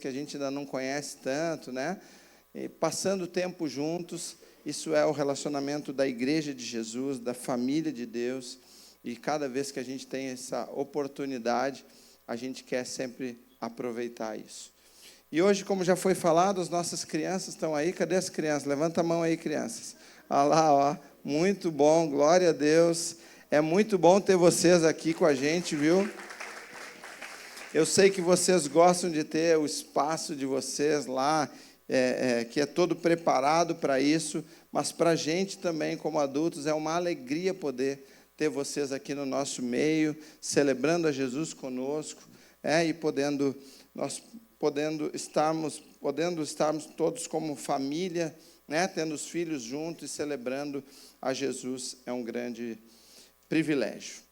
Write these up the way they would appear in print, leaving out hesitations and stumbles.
que a gente ainda não conhece tanto, né? E passando tempo juntos, isso é o relacionamento da Igreja de Jesus, da família de Deus, e cada vez que a gente tem essa oportunidade, a gente quer sempre aproveitar isso. E hoje, como já foi falado, as nossas crianças estão aí. Cadê as crianças? Levanta a mão aí, crianças. Olha lá, ó. Muito bom, glória a Deus. É muito bom ter vocês aqui com a gente, viu? Eu sei que vocês gostam de ter o espaço de vocês lá, que é todo preparado para isso, mas para a gente também, como adultos, é uma alegria poder ter vocês aqui no nosso meio, celebrando a Jesus conosco, e podendo estarmos todos como família, né, tendo os filhos juntos e celebrando a Jesus, é um grande privilégio.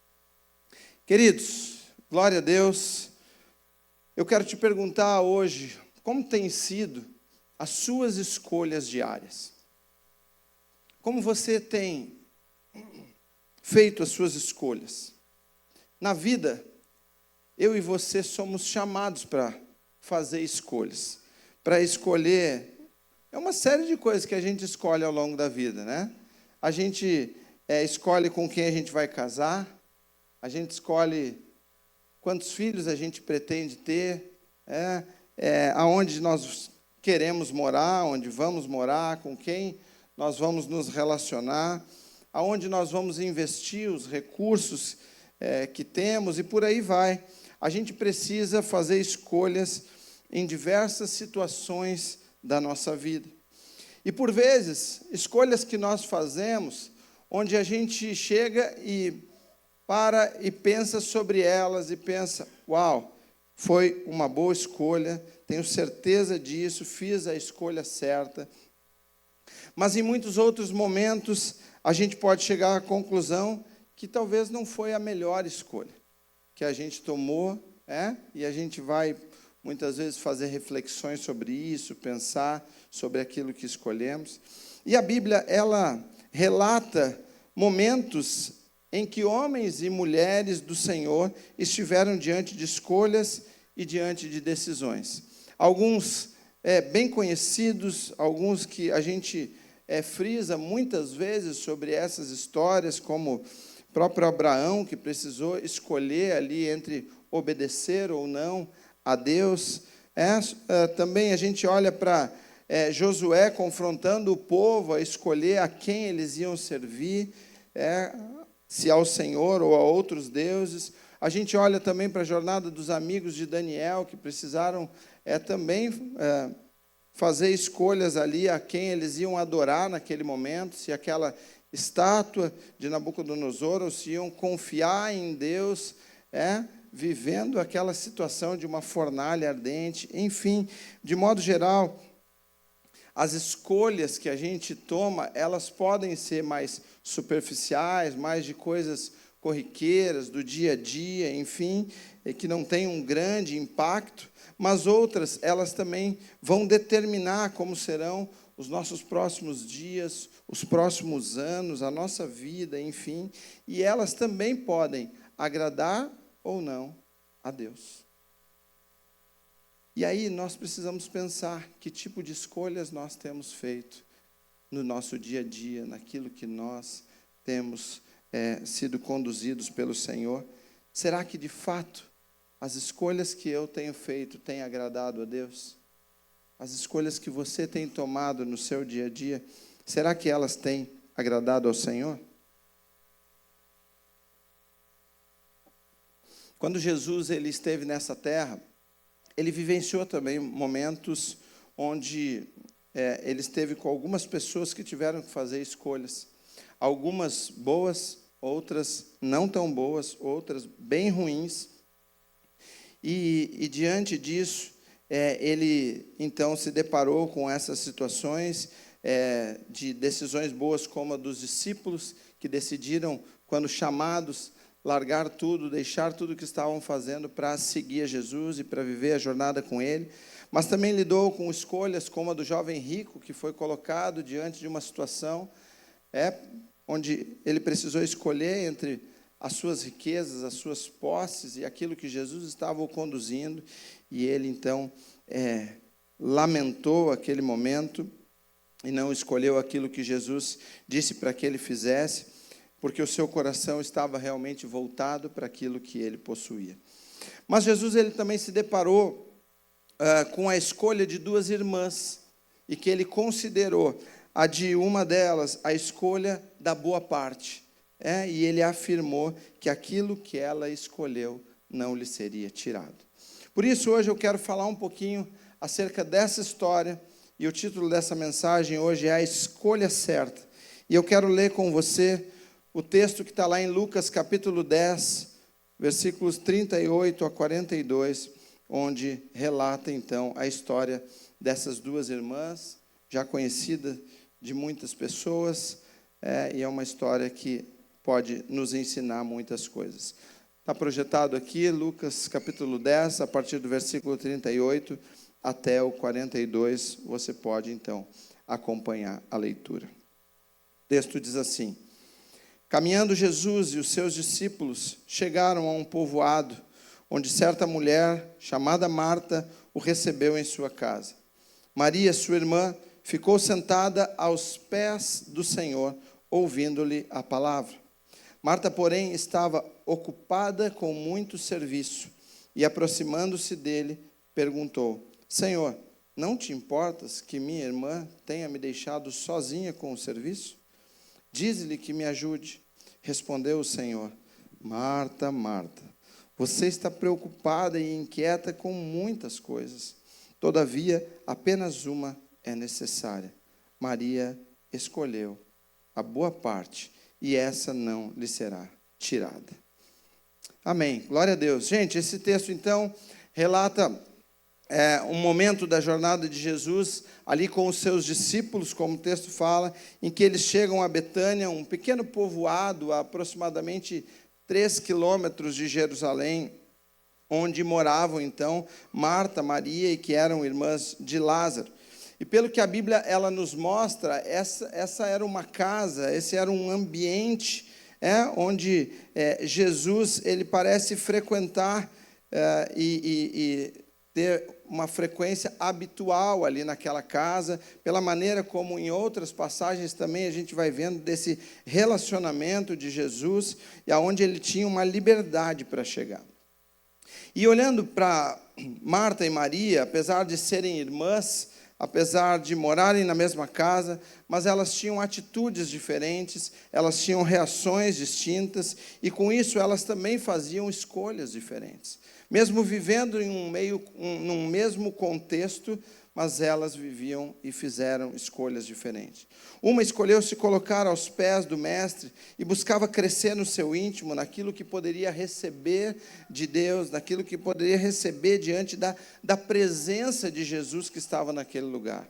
Queridos, glória a Deus. Eu quero te perguntar hoje, como têm sido as suas escolhas diárias? Como você tem feito as suas escolhas? Na vida, eu e você somos chamados para fazer escolhas. Para escolher, é uma série de coisas que a gente escolhe ao longo da vida, né? A gente escolhe com quem a gente vai casar, a gente escolhe quantos filhos a gente pretende ter, aonde nós queremos morar, onde vamos morar, com quem nós vamos nos relacionar, aonde nós vamos investir os recursos que temos, e por aí vai. A gente precisa fazer escolhas em diversas situações da nossa vida. E, por vezes, escolhas que nós fazemos, onde a gente chega e para e pensa sobre elas e pensa, uau, foi uma boa escolha, tenho certeza disso, fiz a escolha certa. Mas em muitos outros momentos, a gente pode chegar à conclusão que talvez não foi a melhor escolha que a gente tomou, e a gente vai muitas vezes fazer reflexões sobre isso, pensar sobre aquilo que escolhemos. E a Bíblia, ela relata momentos em que homens e mulheres do Senhor estiveram diante de escolhas e diante de decisões. Alguns bem conhecidos, alguns que a gente frisa muitas vezes sobre essas histórias, como o próprio Abraão, que precisou escolher ali entre obedecer ou não a Deus. Também a gente olha para Josué confrontando o povo a escolher a quem eles iam servir, se ao Senhor ou a outros deuses. A gente olha também para a jornada dos amigos de Daniel, que precisaram também fazer escolhas ali a quem eles iam adorar naquele momento, se aquela estátua de Nabucodonosor, ou se iam confiar em Deus, vivendo aquela situação de uma fornalha ardente. Enfim, de modo geral, as escolhas que a gente toma, elas podem ser mais superficiais, mais de coisas corriqueiras, do dia a dia, enfim, que não têm um grande impacto, mas outras, elas também vão determinar como serão os nossos próximos dias, os próximos anos, a nossa vida, enfim, e elas também podem agradar ou não a Deus. E aí nós precisamos pensar que tipo de escolhas nós temos feito no nosso dia a dia, naquilo que nós temos sido conduzidos pelo Senhor. Será que, de fato, as escolhas que eu tenho feito têm agradado a Deus? As escolhas que você tem tomado no seu dia a dia, será que elas têm agradado ao Senhor? Quando Jesus ele esteve nessa terra, ele vivenciou também momentos onde ele esteve com algumas pessoas que tiveram que fazer escolhas. Algumas boas, outras não tão boas, outras bem ruins. E diante disso, ele então se deparou com essas situações de decisões boas, como a dos discípulos, que decidiram, quando chamados, largar tudo, deixar tudo que estavam fazendo para seguir a Jesus e para viver a jornada com Ele. Mas também lidou com escolhas como a do jovem rico, que foi colocado diante de uma situação onde ele precisou escolher entre as suas riquezas, as suas posses e aquilo que Jesus estava o conduzindo. E ele, então, lamentou aquele momento e não escolheu aquilo que Jesus disse para que ele fizesse, porque o seu coração estava realmente voltado para aquilo que ele possuía. Mas Jesus ele também se deparou com a escolha de duas irmãs, e que ele considerou a de uma delas a escolha da boa parte. E ele afirmou que aquilo que ela escolheu não lhe seria tirado. Por isso, hoje eu quero falar um pouquinho acerca dessa história, e o título dessa mensagem hoje é A Escolha Certa. E eu quero ler com você o texto que está lá em Lucas capítulo 10, versículos 38 a 42, onde relata então a história dessas duas irmãs, já conhecida de muitas pessoas, e é uma história que pode nos ensinar muitas coisas. Está projetado aqui, Lucas capítulo 10, a partir do versículo 38 até o 42, você pode então acompanhar a leitura. O texto diz assim: Caminhando Jesus e os seus discípulos chegaram a um povoado, onde certa mulher, chamada Marta, o recebeu em sua casa. Maria, sua irmã, ficou sentada aos pés do Senhor, ouvindo-lhe a palavra. Marta, porém, estava ocupada com muito serviço, e aproximando-se dele, perguntou: Senhor, não te importas que minha irmã tenha me deixado sozinha com o serviço? Dize-lhe que me ajude. Respondeu o Senhor: Marta, Marta, você está preocupada e inquieta com muitas coisas. Todavia, apenas uma é necessária. Maria escolheu a boa parte, e essa não lhe será tirada. Amém. Glória a Deus. Gente, esse texto, então, relata um momento da jornada de Jesus, ali com os seus discípulos, como o texto fala, em que eles chegam a Betânia, um pequeno povoado, a aproximadamente 3 quilômetros de Jerusalém, onde moravam, então, Marta, Maria, e que eram irmãs de Lázaro. E pelo que a Bíblia ela nos mostra, essa era uma casa, esse era um ambiente onde Jesus ele parece frequentar e ter uma frequência habitual ali naquela casa, pela maneira como em outras passagens também a gente vai vendo desse relacionamento de Jesus, e aonde ele tinha uma liberdade para chegar. E olhando para Marta e Maria, apesar de serem irmãs, apesar de morarem na mesma casa, mas elas tinham atitudes diferentes, elas tinham reações distintas, e com isso elas também faziam escolhas diferentes. Mesmo vivendo num mesmo contexto, mas elas viviam e fizeram escolhas diferentes. Uma escolheu se colocar aos pés do Mestre e buscava crescer no seu íntimo, naquilo que poderia receber de Deus, naquilo que poderia receber diante da presença de Jesus que estava naquele lugar.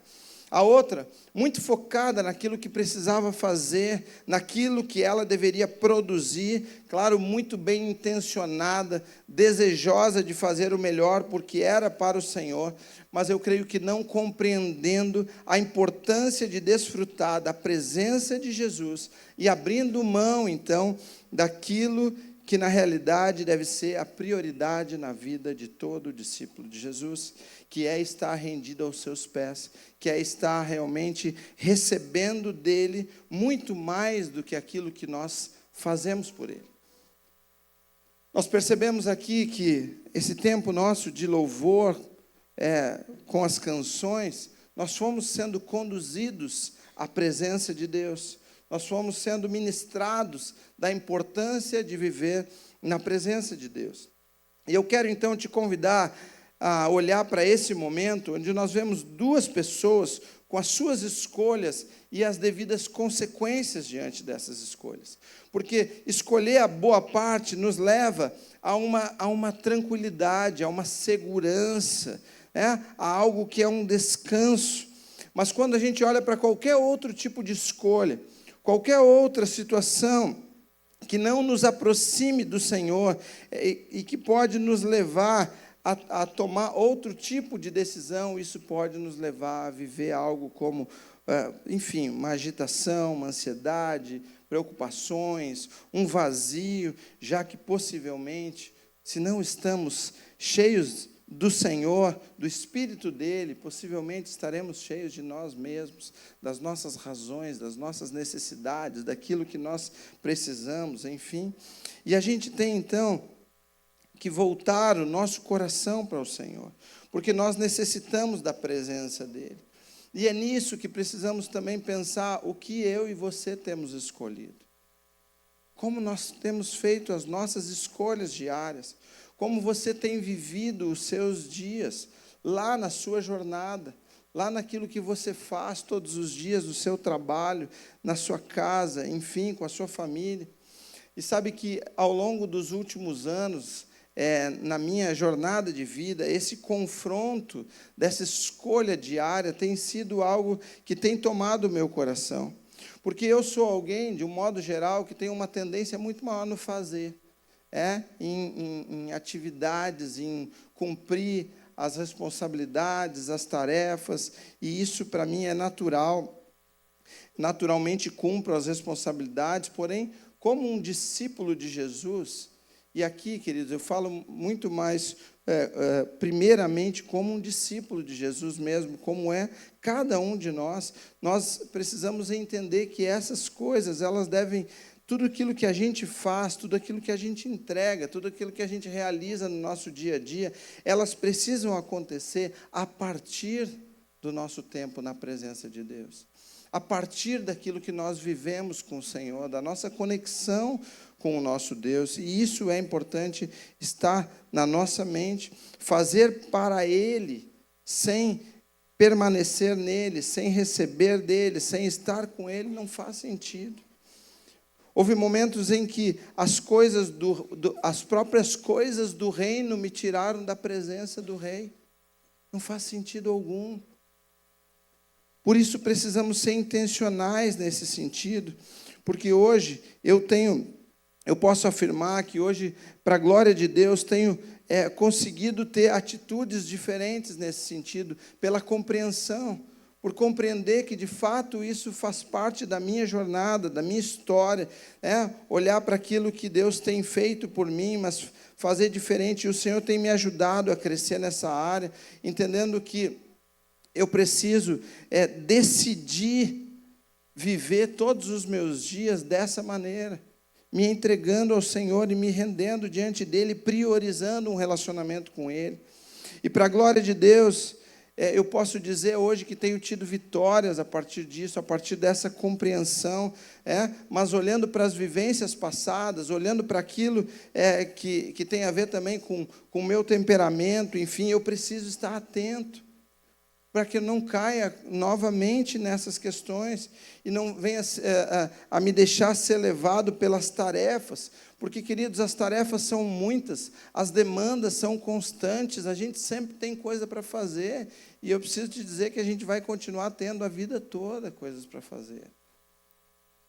A outra, muito focada naquilo que precisava fazer, naquilo que ela deveria produzir, claro, muito bem intencionada, desejosa de fazer o melhor, porque era para o Senhor, mas eu creio que não compreendendo a importância de desfrutar da presença de Jesus e abrindo mão, então, daquilo que na realidade deve ser a prioridade na vida de todo discípulo de Jesus, que é estar rendido aos seus pés, que é estar realmente recebendo dele muito mais do que aquilo que nós fazemos por ele. Nós percebemos aqui que esse tempo nosso de louvor, com as canções, nós fomos sendo conduzidos à presença de Deus. Nós fomos sendo ministrados da importância de viver na presença de Deus. E eu quero então te convidar a olhar para esse momento, onde nós vemos duas pessoas com as suas escolhas e as devidas consequências diante dessas escolhas. Porque escolher a boa parte nos leva a uma tranquilidade, a uma segurança, a algo que é um descanso. Mas quando a gente olha para qualquer outro tipo de escolha, qualquer outra situação que não nos aproxime do Senhor e que pode nos levar a tomar outro tipo de decisão, isso pode nos levar a viver algo como, enfim, uma agitação, uma ansiedade, preocupações, um vazio, já que possivelmente, se não estamos cheios do Senhor, do Espírito dele, possivelmente estaremos cheios de nós mesmos, das nossas razões, das nossas necessidades, daquilo que nós precisamos, enfim. E a gente tem, então, que voltar o nosso coração para o Senhor, porque nós necessitamos da presença dele. E é nisso que precisamos também pensar o que eu e você temos escolhido. Como nós temos feito as nossas escolhas diárias, como você tem vivido os seus dias, lá na sua jornada, lá naquilo que você faz todos os dias, no seu trabalho, na sua casa, enfim, com a sua família. E sabe que ao longo dos últimos anos, na minha jornada de vida, esse confronto dessa escolha diária tem sido algo que tem tomado o meu coração. Porque eu sou alguém, de um modo geral, que tem uma tendência muito maior no fazer. Em atividades, em cumprir as responsabilidades, as tarefas, e isso para mim é natural. Naturalmente cumpro as responsabilidades, porém, como um discípulo de Jesus, e aqui, queridos, eu falo muito mais, primeiramente, como um discípulo de Jesus mesmo, como é cada um de nós, nós precisamos entender que essas coisas, elas devem, tudo aquilo que a gente faz, tudo aquilo que a gente entrega, tudo aquilo que a gente realiza no nosso dia a dia, elas precisam acontecer a partir do nosso tempo na presença de Deus. A partir daquilo que nós vivemos com o Senhor, da nossa conexão com o nosso Deus. E isso é importante estar na nossa mente, fazer para Ele, sem permanecer nele, sem receber dele, sem estar com Ele, não faz sentido. Houve momentos em que as próprias coisas do reino me tiraram da presença do rei. Não faz sentido algum. Por isso precisamos ser intencionais nesse sentido, porque hoje eu posso afirmar que hoje, para a glória de Deus, tenho conseguido ter atitudes diferentes nesse sentido, pela compreensão, por compreender que, de fato, isso faz parte da minha jornada, da minha história, olhar para aquilo que Deus tem feito por mim, mas fazer diferente. E o Senhor tem me ajudado a crescer nessa área, entendendo que eu preciso decidir viver todos os meus dias dessa maneira, me entregando ao Senhor e me rendendo diante dEle, priorizando um relacionamento com Ele. E para a glória de Deus, eu posso dizer hoje que tenho tido vitórias a partir disso, a partir dessa compreensão, mas olhando para as vivências passadas, olhando para aquilo que tem a ver também com o meu temperamento, enfim, eu preciso estar atento, para que eu não caia novamente nessas questões e não venha a me deixar ser levado pelas tarefas, porque, queridos, as tarefas são muitas, as demandas são constantes, a gente sempre tem coisa para fazer, e eu preciso te dizer que a gente vai continuar tendo a vida toda coisas para fazer.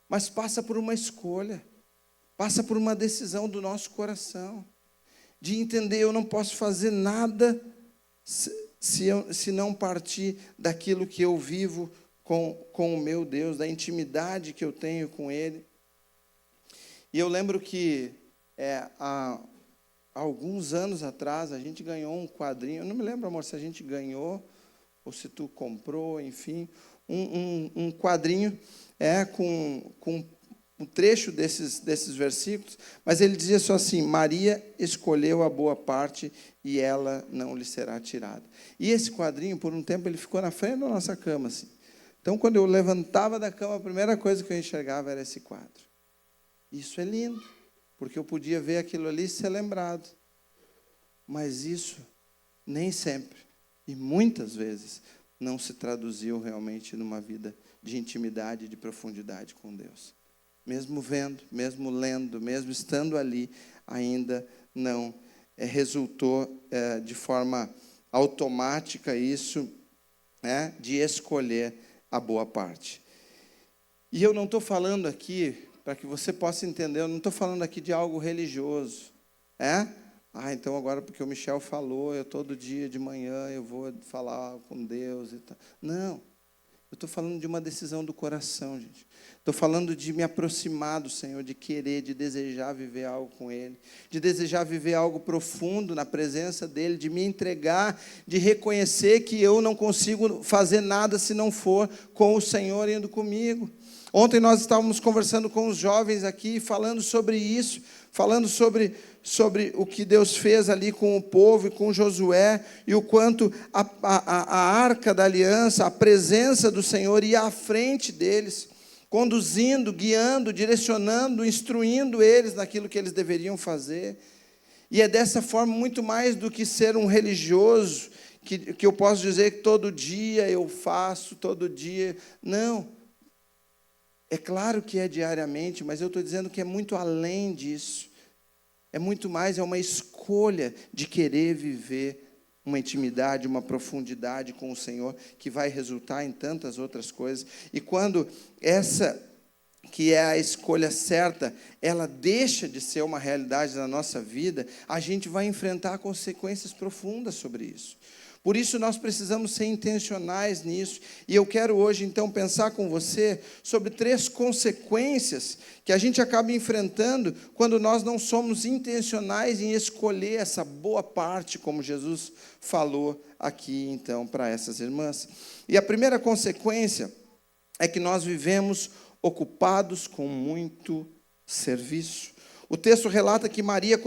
Mas passa por uma escolha, passa por uma decisão do nosso coração, de entender, eu não posso fazer nada se não partir daquilo que eu vivo com o meu Deus, da intimidade que eu tenho com Ele. E eu lembro que há alguns anos atrás a gente ganhou um quadrinho, eu não me lembro, amor, se a gente ganhou ou se tu comprou, enfim, um quadrinho com um trecho desses versículos, mas ele dizia só assim: Maria escolheu a boa parte e ela não lhe será tirada. E esse quadrinho, por um tempo, ele ficou na frente da nossa cama, assim. Então, quando eu levantava da cama, a primeira coisa que eu enxergava era esse quadro. Isso é lindo, porque eu podia ver aquilo ali e ser lembrado. Mas isso nem sempre, e muitas vezes, não se traduziu realmente numa vida de intimidade e de profundidade com Deus. Mesmo vendo, mesmo lendo, mesmo estando ali, ainda não resultou de forma automática isso, de escolher a boa parte. E eu não estou falando aqui, para que você possa entender, eu não estou falando aqui de algo religioso. Então agora porque o Michel falou, eu todo dia de manhã eu vou falar com Deus e tal. Não. Eu estou falando de uma decisão do coração, gente. Estou falando de me aproximar do Senhor, de querer, de desejar viver algo com Ele, de desejar viver algo profundo na presença dEle, de me entregar, de reconhecer que eu não consigo fazer nada se não for com o Senhor indo comigo. Ontem nós estávamos conversando com os jovens aqui, falando sobre isso, falando sobre o que Deus fez ali com o povo e com Josué, e o quanto a arca da aliança, a presença do Senhor ia à frente deles, conduzindo, guiando, direcionando, instruindo eles naquilo que eles deveriam fazer. E é dessa forma, muito mais do que ser um religioso, que eu posso dizer que todo dia eu faço, todo dia. Não. É claro que é diariamente, mas eu estou dizendo que é muito além disso. É muito mais, é uma escolha de querer viver uma intimidade, uma profundidade com o Senhor, que vai resultar em tantas outras coisas. E quando essa, que é a escolha certa, ela deixa de ser uma realidade na nossa vida, a gente vai enfrentar consequências profundas sobre isso. Por isso, nós precisamos ser intencionais nisso. E eu quero hoje, então, pensar com você sobre 3 consequências que a gente acaba enfrentando quando nós não somos intencionais em escolher essa boa parte, como Jesus falou aqui, então, para essas irmãs. E a primeira consequência é que nós vivemos ocupados com muito serviço. O texto relata que Maria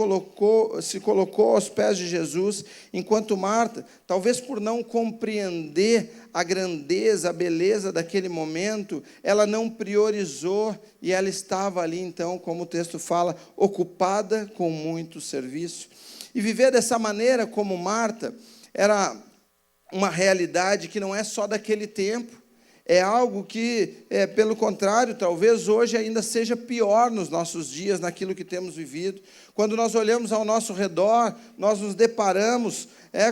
se colocou aos pés de Jesus, enquanto Marta, talvez por não compreender a grandeza, a beleza daquele momento, ela não priorizou e ela estava ali, então, como o texto fala, ocupada com muito serviço. E viver dessa maneira, como Marta, era uma realidade que não é só daquele tempo. É algo que, pelo contrário, talvez hoje ainda seja pior nos nossos dias, naquilo que temos vivido. Quando nós olhamos ao nosso redor, nós nos deparamos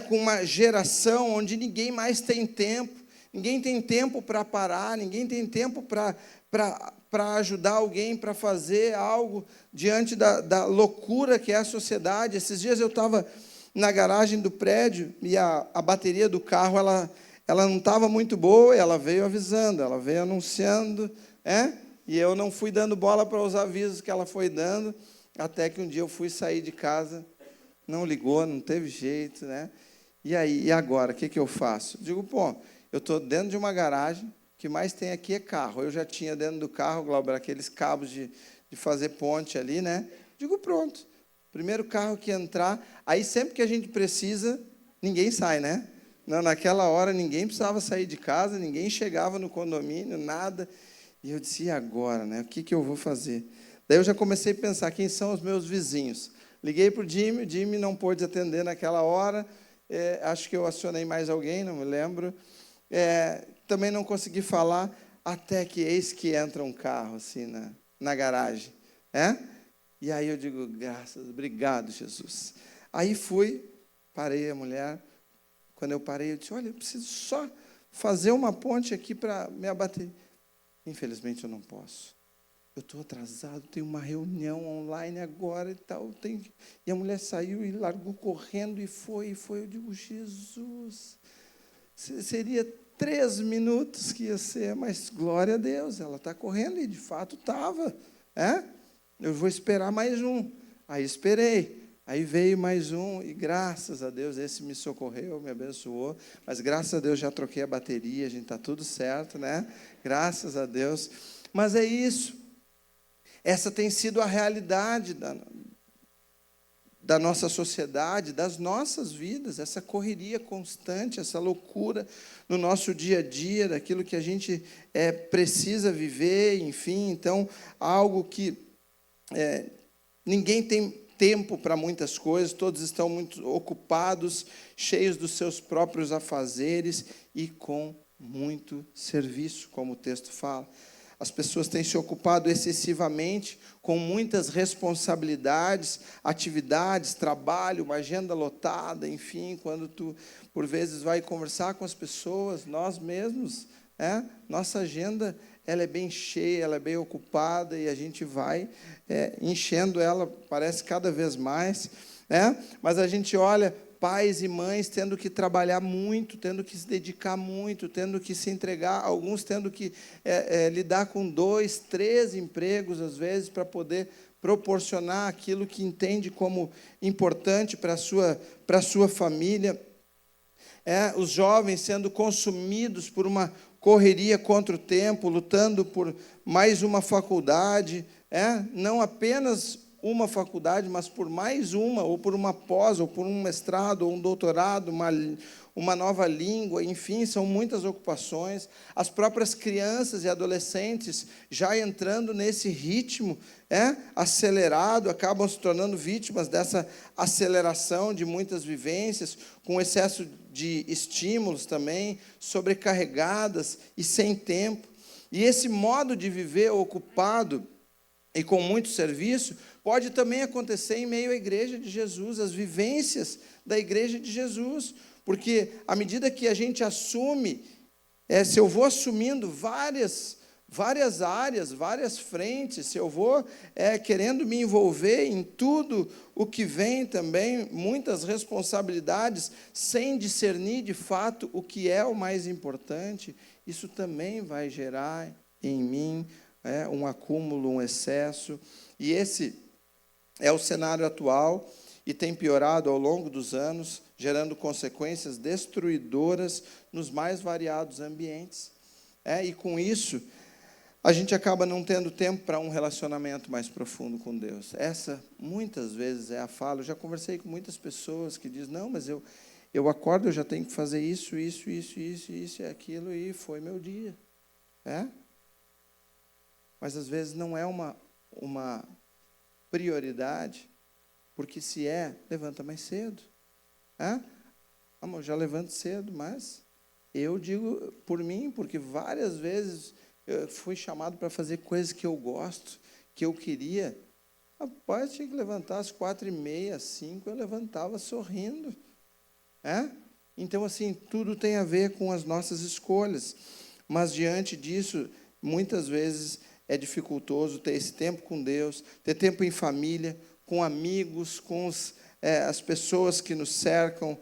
com uma geração onde ninguém mais tem tempo, ninguém tem tempo para parar, ninguém tem tempo para ajudar alguém, para fazer algo diante da loucura que é a sociedade. Esses dias eu estava na garagem do prédio e a bateria do carro, ela não estava muito boa, e ela veio avisando, ela veio anunciando, e eu não fui dando bola para os avisos que ela foi dando, até que um dia eu fui sair de casa, não ligou, não teve jeito, E aí, e agora, o que eu faço? Digo, eu estou dentro de uma garagem, o que mais tem aqui é carro. Eu já tinha dentro do carro, Glauber, aqueles cabos de fazer ponte ali, Digo, pronto, primeiro carro que entrar, aí sempre que a gente precisa, ninguém sai, Não, naquela hora ninguém precisava sair de casa, ninguém chegava no condomínio, nada. E eu disse, e agora, O que eu vou fazer? Daí eu já comecei a pensar, quem são os meus vizinhos? Liguei para o Jimmy não pôde atender naquela hora, acho que eu acionei mais alguém, não me lembro. Também não consegui falar, até que eis que entra um carro assim na garagem. E aí eu digo, graças, obrigado, Jesus. Aí fui, parei a mulher. Quando eu parei, eu disse, olha, eu preciso só fazer uma ponte aqui para me abater. Infelizmente, eu não posso. Eu estou atrasado, tenho uma reunião online agora e tal. E a mulher saiu e largou correndo e foi. Eu digo, Jesus, seria 3 minutos que ia ser, mas glória a Deus, ela está correndo e de fato estava. Eu vou esperar mais um. Aí esperei. Aí veio mais um, e graças a Deus, esse me socorreu, me abençoou, mas graças a Deus já troquei a bateria, a gente está tudo certo, Graças a Deus. Mas é isso. Essa tem sido a realidade da nossa sociedade, das nossas vidas, essa correria constante, essa loucura no nosso dia a dia, daquilo que a gente precisa viver, enfim. Então, algo que ninguém tem tempo para muitas coisas, todos estão muito ocupados, cheios dos seus próprios afazeres e com muito serviço, como o texto fala. As pessoas têm se ocupado excessivamente com muitas responsabilidades, atividades, trabalho, uma agenda lotada, enfim, quando tu, por vezes, vai conversar com as pessoas, nós mesmos, nossa agenda ela é bem cheia, ela é bem ocupada, e a gente vai enchendo ela, parece cada vez mais, mas a gente olha pais e mães tendo que trabalhar muito, tendo que se dedicar muito, tendo que se entregar, alguns tendo que lidar com 2, 3 empregos, às vezes, para poder proporcionar aquilo que entende como importante para a sua família. Os jovens sendo consumidos por uma correria contra o tempo, lutando por mais uma faculdade, não apenas uma faculdade, mas por mais uma, ou por uma pós, ou por um mestrado, ou um doutorado, uma nova língua, enfim, são muitas ocupações. As próprias crianças e adolescentes já entrando nesse ritmo acelerado, acabam se tornando vítimas dessa aceleração de muitas vivências, com excesso de estímulos também, sobrecarregadas e sem tempo. E esse modo de viver ocupado e com muito serviço pode também acontecer em meio à igreja de Jesus, as vivências da igreja de Jesus, porque à medida que a gente assume, se eu vou assumindo várias áreas, várias frentes, se eu vou querendo me envolver em tudo o que vem também, muitas responsabilidades, sem discernir de fato o que é o mais importante, isso também vai gerar em mim um acúmulo, um excesso. E esse é o cenário atual e tem piorado ao longo dos anos, gerando consequências destruidoras nos mais variados ambientes. E com isso, a gente acaba não tendo tempo para um relacionamento mais profundo com Deus. Essa, muitas vezes, é a fala. Eu já conversei com muitas pessoas que dizem, não, mas eu acordo, eu já tenho que fazer isso e aquilo, e foi meu dia. Mas, às vezes, não é uma prioridade, porque se levanta mais cedo. Amor, já levanto cedo, mas eu digo por mim, porque várias vezes eu fui chamado para fazer coisas que eu gosto, que eu queria. Rapaz, tinha que levantar às 4h30, 5h, eu levantava sorrindo. Então, assim, tudo tem a ver com as nossas escolhas. Mas, diante disso, muitas vezes é dificultoso ter esse tempo com Deus, ter tempo em família, com amigos, com as pessoas que nos cercam,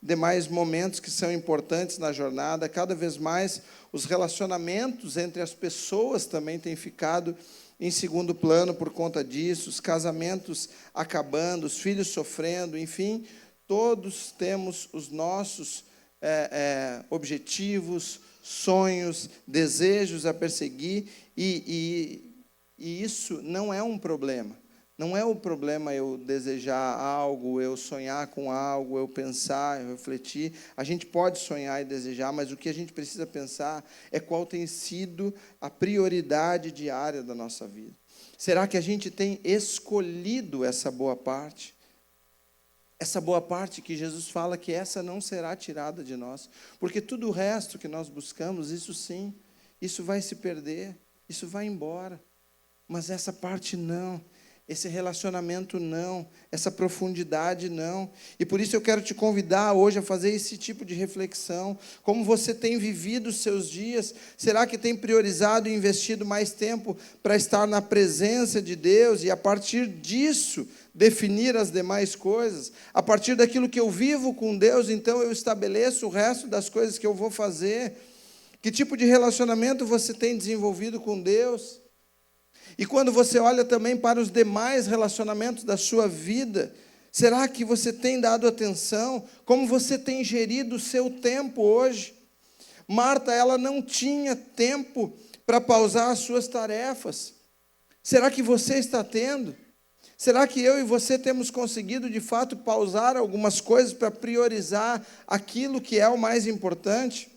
demais momentos que são importantes na jornada. Cada vez mais os relacionamentos entre as pessoas também têm ficado em segundo plano por conta disso, os casamentos acabando, os filhos sofrendo, enfim, todos temos os nossos objetivos, sonhos, desejos a perseguir, e isso não é um problema. Não é o problema eu desejar algo, eu sonhar com algo, eu pensar, eu refletir. A gente pode sonhar e desejar, mas o que a gente precisa pensar é qual tem sido a prioridade diária da nossa vida. Será que a gente tem escolhido essa boa parte? Essa boa parte que Jesus fala que essa não será tirada de nós. Porque tudo o resto que nós buscamos, isso sim, isso vai se perder, isso vai embora. Mas essa parte não. Esse relacionamento não, essa profundidade não. E por isso eu quero te convidar hoje a fazer esse tipo de reflexão. Como você tem vivido os seus dias? Será que tem priorizado e investido mais tempo para estar na presença de Deus e a partir disso definir as demais coisas? A partir daquilo que eu vivo com Deus, então eu estabeleço o resto das coisas que eu vou fazer. Que tipo de relacionamento você tem desenvolvido com Deus? E quando você olha também para os demais relacionamentos da sua vida, será que você tem dado atenção? Como você tem gerido o seu tempo hoje? Marta, ela não tinha tempo para pausar as suas tarefas. Será que você está tendo? Será que eu e você temos conseguido, de fato, pausar algumas coisas para priorizar aquilo que é o mais importante?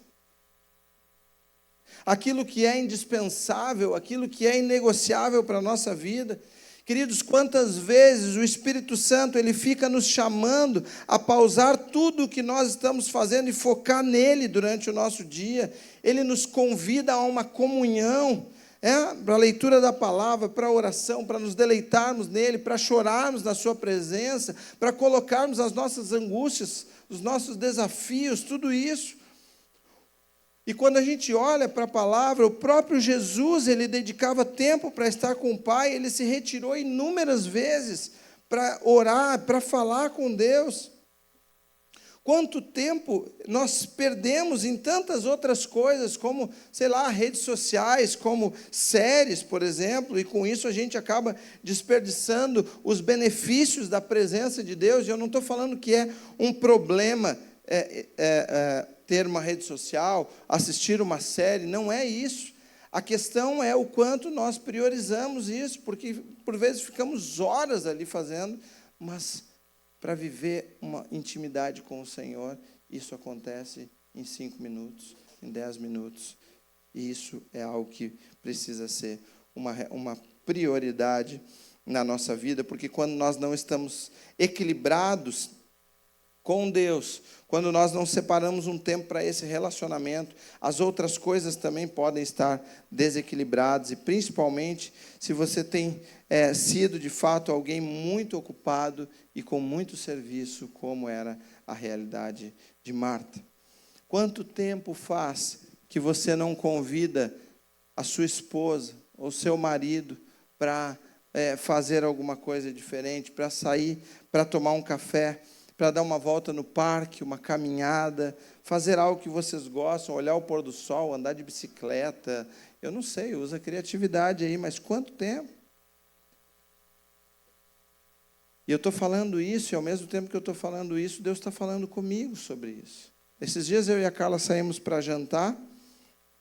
Aquilo que é indispensável, aquilo que é inegociável para a nossa vida. Queridos, quantas vezes o Espírito Santo ele fica nos chamando a pausar tudo o que nós estamos fazendo e focar nele durante o nosso dia. Ele nos convida a uma comunhão, para a leitura da palavra, para a oração, para nos deleitarmos nele, para chorarmos na sua presença, para colocarmos as nossas angústias, os nossos desafios, tudo isso. E quando a gente olha para a palavra, o próprio Jesus, ele dedicava tempo para estar com o Pai, ele se retirou inúmeras vezes para orar, para falar com Deus. Quanto tempo nós perdemos em tantas outras coisas, como, sei lá, redes sociais, como séries, por exemplo, e com isso a gente acaba desperdiçando os benefícios da presença de Deus. E eu não estou falando que é um problema ter uma rede social, assistir uma série, não é isso. A questão é o quanto nós priorizamos isso, porque por vezes ficamos horas ali fazendo, mas para viver uma intimidade com o Senhor, isso acontece em 5 minutos, em 10 minutos. E isso é algo que precisa ser uma prioridade na nossa vida, porque quando nós não estamos equilibrados com Deus, quando nós não separamos um tempo para esse relacionamento, as outras coisas também podem estar desequilibradas, e principalmente se você tem sido de fato alguém muito ocupado e com muito serviço, como era a realidade de Marta. Quanto tempo faz que você não convida a sua esposa ou seu marido para fazer alguma coisa diferente, para sair, para tomar um café, para dar uma volta no parque, uma caminhada, fazer algo que vocês gostam, olhar o pôr do sol, andar de bicicleta, eu não sei, usa criatividade aí, mas quanto tempo? E eu estou falando isso, e ao mesmo tempo que eu estou falando isso, Deus está falando comigo sobre isso. Esses dias eu e a Carla saímos para jantar,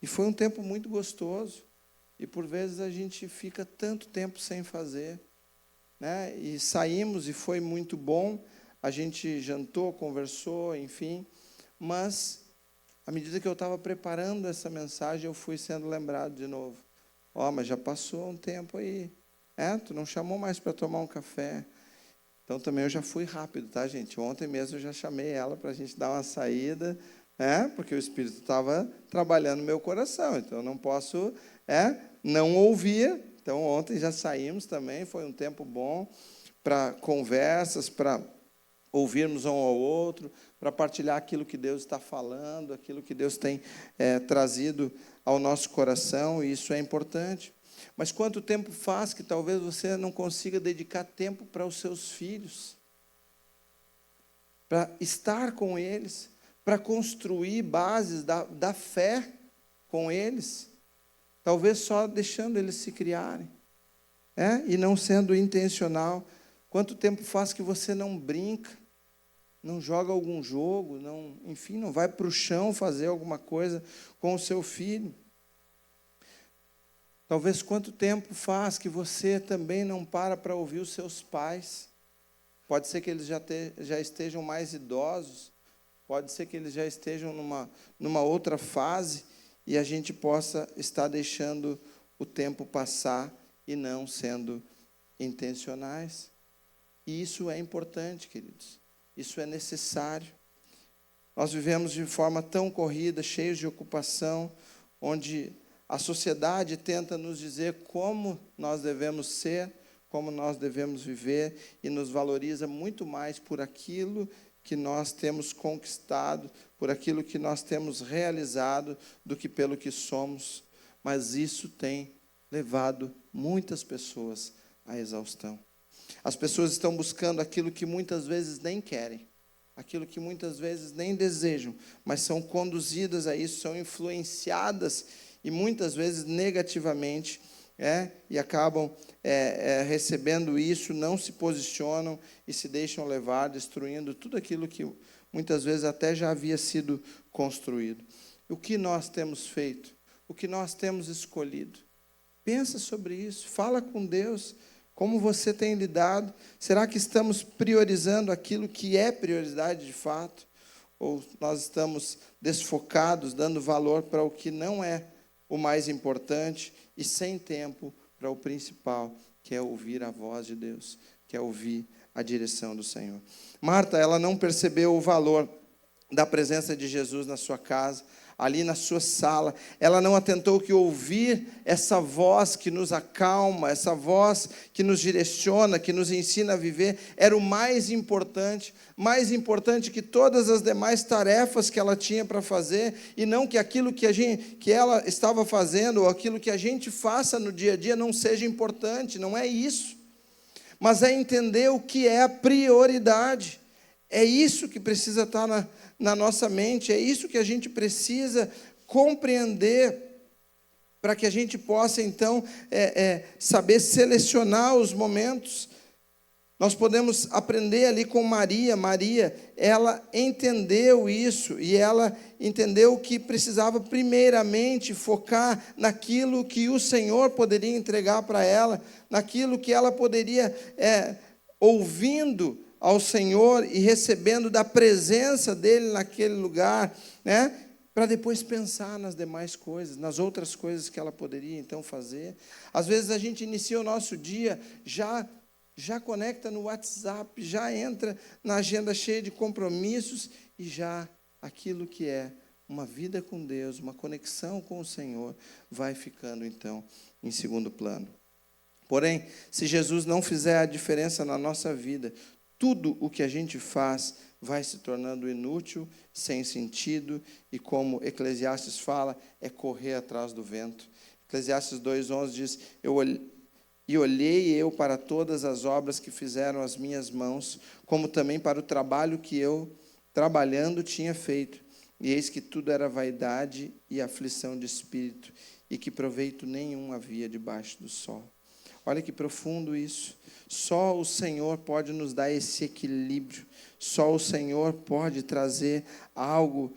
e foi um tempo muito gostoso, e por vezes a gente fica tanto tempo sem fazer, né? E saímos e foi muito bom. A gente jantou, conversou, enfim, mas, à medida que eu estava preparando essa mensagem, eu fui sendo lembrado de novo. Mas já passou um tempo aí, tu não chamou mais para tomar um café. Então, também eu já fui rápido, tá, gente? Ontem mesmo eu já chamei ela para a gente dar uma saída, porque o Espírito estava trabalhando no meu coração, então eu não posso não ouvir. Então, ontem já saímos também, foi um tempo bom para conversas, para ouvirmos um ao outro, para partilhar aquilo que Deus está falando, aquilo que Deus tem trazido ao nosso coração, e isso é importante. Mas quanto tempo faz que talvez você não consiga dedicar tempo para os seus filhos, para estar com eles, para construir bases da fé com eles, talvez só deixando eles se criarem, e não sendo intencional. Quanto tempo faz que você não brinca, não joga algum jogo, não vai para o chão fazer alguma coisa com o seu filho? Talvez quanto tempo faz que você também não para ouvir os seus pais? Pode ser que eles já estejam mais idosos, pode ser que eles já estejam numa outra fase, e a gente possa estar deixando o tempo passar e não sendo intencionais. E isso é importante, queridos. Isso é necessário. Nós vivemos de forma tão corrida, cheios de ocupação, onde a sociedade tenta nos dizer como nós devemos ser, como nós devemos viver, e nos valoriza muito mais por aquilo que nós temos conquistado, por aquilo que nós temos realizado, do que pelo que somos. Mas isso tem levado muitas pessoas à exaustão. As pessoas estão buscando aquilo que muitas vezes nem querem, aquilo que muitas vezes nem desejam, mas são conduzidas a isso, são influenciadas, e muitas vezes negativamente, e acabam recebendo isso, não se posicionam e se deixam levar, destruindo tudo aquilo que muitas vezes até já havia sido construído. O que nós temos feito? O que nós temos escolhido? Pensa sobre isso, fala com Deus. Como você tem lidado? Será que estamos priorizando aquilo que é prioridade de fato? Ou nós estamos desfocados, dando valor para o que não é o mais importante e sem tempo para o principal, que é ouvir a voz de Deus, que é ouvir a direção do Senhor? Marta, ela não percebeu o valor da presença de Jesus na sua casa, ali na sua sala. Ela não atentou que ouvir essa voz que nos acalma, essa voz que nos direciona, que nos ensina a viver, era o mais importante que todas as demais tarefas que ela tinha para fazer, e não que aquilo que ela estava fazendo, ou aquilo que a gente faça no dia a dia não seja importante, não é isso. Mas é entender o que é a prioridade. É isso que precisa estar na nossa mente, é isso que a gente precisa compreender, para que a gente possa, então, saber selecionar os momentos. Nós podemos aprender ali com Maria. Maria, ela entendeu isso, e ela entendeu que precisava primeiramente focar naquilo que o Senhor poderia entregar para ela, naquilo que ela poderia, ouvindo ao Senhor e recebendo da presença dEle naquele lugar, né? Para depois pensar nas demais coisas, nas outras coisas que ela poderia então fazer. Às vezes a gente inicia o nosso dia, já conecta no WhatsApp, já entra na agenda cheia de compromissos, e já aquilo que é uma vida com Deus, uma conexão com o Senhor, vai ficando então em segundo plano. Porém, se Jesus não fizer a diferença na nossa vida, tudo o que a gente faz vai se tornando inútil, sem sentido, e como Eclesiastes fala, é correr atrás do vento. Eclesiastes 2:11 diz: olhei eu para todas as obras que fizeram as minhas mãos, como também para o trabalho que eu, trabalhando, tinha feito. E eis que tudo era vaidade e aflição de espírito, e que proveito nenhum havia debaixo do sol. Olha que profundo isso. Só o Senhor pode nos dar esse equilíbrio. Só o Senhor pode trazer algo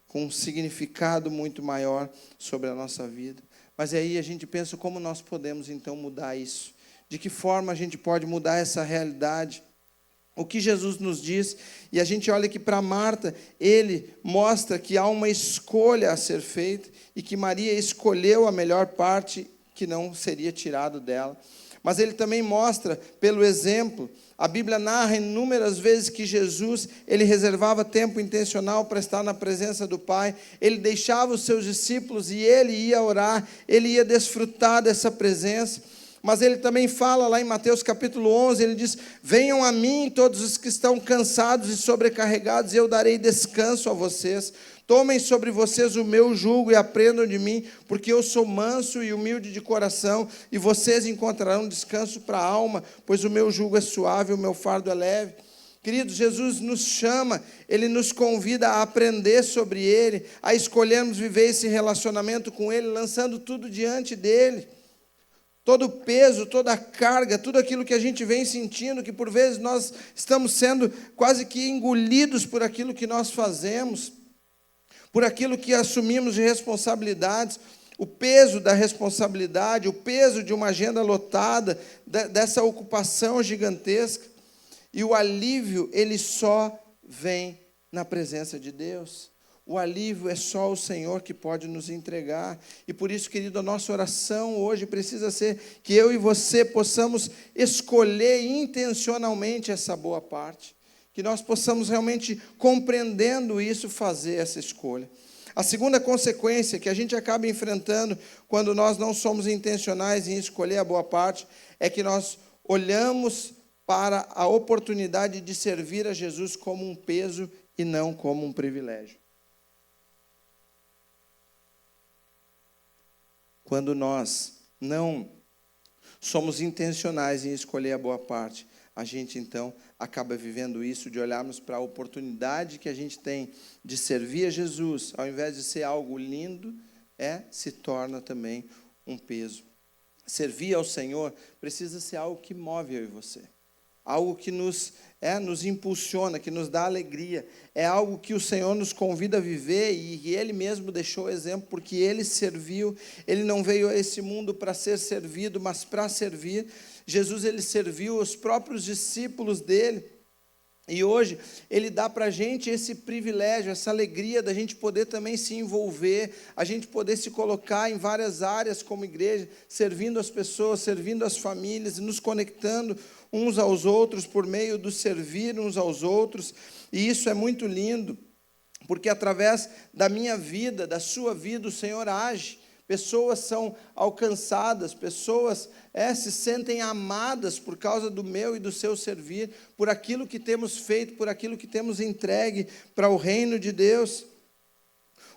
com um significado muito maior sobre a nossa vida. Mas aí a gente pensa como nós podemos então mudar isso. De que forma a gente pode mudar essa realidade? O que Jesus nos diz, e a gente olha aqui para Marta, ele mostra que há uma escolha a ser feita, e que Maria escolheu a melhor parte que não seria tirado dela. Mas ele também mostra pelo exemplo. A Bíblia narra inúmeras vezes que Jesus, ele reservava tempo intencional para estar na presença do Pai. Ele deixava os seus discípulos e ele ia orar, ele ia desfrutar dessa presença. Mas ele também fala lá em Mateus capítulo 11, ele diz: venham a mim todos os que estão cansados e sobrecarregados, e eu darei descanso a vocês. Tomem sobre vocês o meu jugo e aprendam de mim, porque eu sou manso e humilde de coração, e vocês encontrarão descanso para a alma, pois o meu jugo é suave e o meu fardo é leve. Queridos, Jesus nos chama, Ele nos convida a aprender sobre Ele, a escolhermos viver esse relacionamento com Ele, lançando tudo diante dEle. Todo o peso, toda a carga, tudo aquilo que a gente vem sentindo, que por vezes nós estamos sendo quase que engolidos por aquilo que nós fazemos, por aquilo que assumimos de responsabilidades, o peso da responsabilidade, o peso de uma agenda lotada, dessa ocupação gigantesca. E o alívio, ele só vem na presença de Deus. O alívio é só o Senhor que pode nos entregar. E por isso, querido, a nossa oração hoje precisa ser que eu e você possamos escolher intencionalmente essa boa parte. Que nós possamos realmente, compreendendo isso, fazer essa escolha. A segunda consequência que a gente acaba enfrentando quando nós não somos intencionais em escolher a boa parte é que nós olhamos para a oportunidade de servir a Jesus como um peso e não como um privilégio. Quando nós não somos intencionais em escolher a boa parte, a gente então acaba vivendo isso, de olharmos para a oportunidade que a gente tem de servir a Jesus, ao invés de ser algo lindo, se torna também um peso. Servir ao Senhor precisa ser algo que move eu e você. Algo que nos impulsiona, que nos dá alegria. É algo que o Senhor nos convida a viver, e Ele mesmo deixou exemplo, porque Ele serviu. Ele não veio a esse mundo para ser servido, mas para servir. Jesus, Ele serviu os próprios discípulos dEle. E hoje, Ele dá para a gente esse privilégio, essa alegria da gente poder também se envolver, a gente poder se colocar em várias áreas como igreja, servindo as pessoas, servindo as famílias, nos conectando uns aos outros por meio do servir uns aos outros. E isso é muito lindo, porque através da minha vida, da sua vida, o Senhor age. Pessoas são alcançadas, pessoas se sentem amadas por causa do meu e do seu servir, por aquilo que temos feito, por aquilo que temos entregue para o reino de Deus.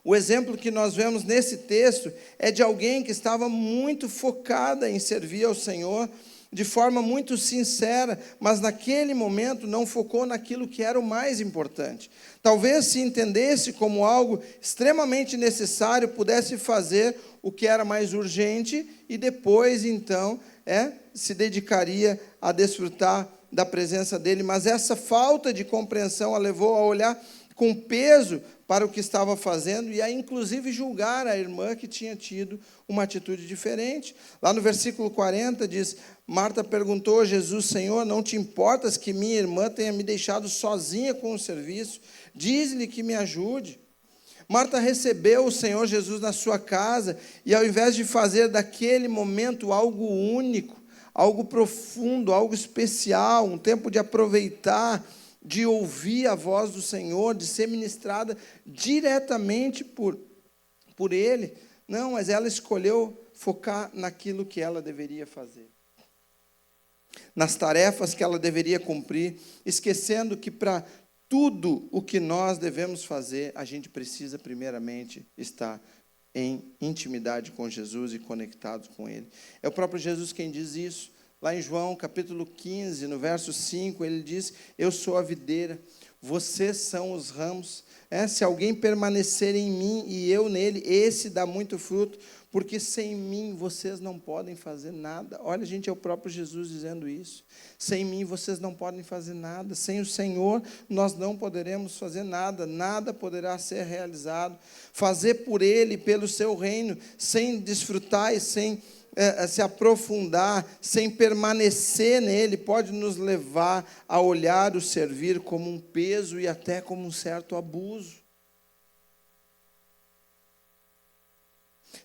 O exemplo que nós vemos nesse texto é de alguém que estava muito focada em servir ao Senhor, de forma muito sincera, mas naquele momento não focou naquilo que era o mais importante. Talvez se entendesse como algo extremamente necessário, pudesse fazer o que era mais urgente e depois, então, se dedicaria a desfrutar da presença dele. Mas essa falta de compreensão a levou a olhar com peso para o que estava fazendo e a, inclusive, julgar a irmã que tinha tido uma atitude diferente. Lá no versículo 40 diz, Marta perguntou a Jesus, Senhor, não te importas que minha irmã tenha me deixado sozinha com o serviço? Diz-lhe que me ajude. Marta recebeu o Senhor Jesus na sua casa e, ao invés de fazer daquele momento algo único, algo profundo, algo especial, um tempo de aproveitar, de ouvir a voz do Senhor, de ser ministrada diretamente por Ele, não, mas ela escolheu focar naquilo que ela deveria fazer, nas tarefas que ela deveria cumprir, esquecendo que para tudo o que nós devemos fazer, a gente precisa primeiramente estar em intimidade com Jesus e conectados com Ele. É o próprio Jesus quem diz isso. Lá em João, capítulo 15, no verso 5, ele diz, eu sou a videira, vocês são os ramos. Se alguém permanecer em mim e eu nele, esse dá muito fruto, porque sem mim vocês não podem fazer nada. Olha, gente, é o próprio Jesus dizendo isso. Sem mim vocês não podem fazer nada. Sem o Senhor nós não poderemos fazer nada. Nada poderá ser realizado. Fazer por Ele, pelo seu reino, sem desfrutar e sem se aprofundar, sem permanecer nele, pode nos levar a olhar o servir como um peso e até como um certo abuso.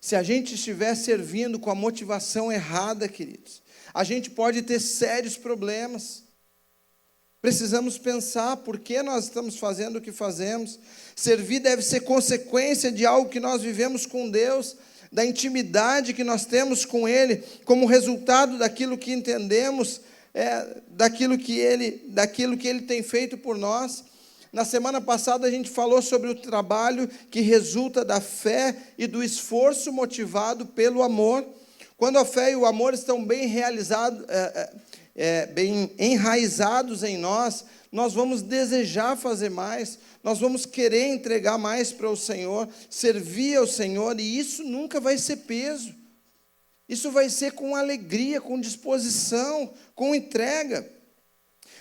Se a gente estiver servindo com a motivação errada, queridos, a gente pode ter sérios problemas. Precisamos pensar por que nós estamos fazendo o que fazemos. Servir deve ser consequência de algo que nós vivemos com Deus, da intimidade que nós temos com Ele, como resultado daquilo que entendemos, daquilo que Ele tem feito por nós. Na semana passada a gente falou sobre o trabalho que resulta da fé e do esforço motivado pelo amor. Quando a fé e o amor estão bem realizados, bem enraizados em nós, nós vamos desejar fazer mais, nós vamos querer entregar mais para o Senhor, servir ao Senhor, e isso nunca vai ser peso. Isso vai ser com alegria, com disposição, com entrega.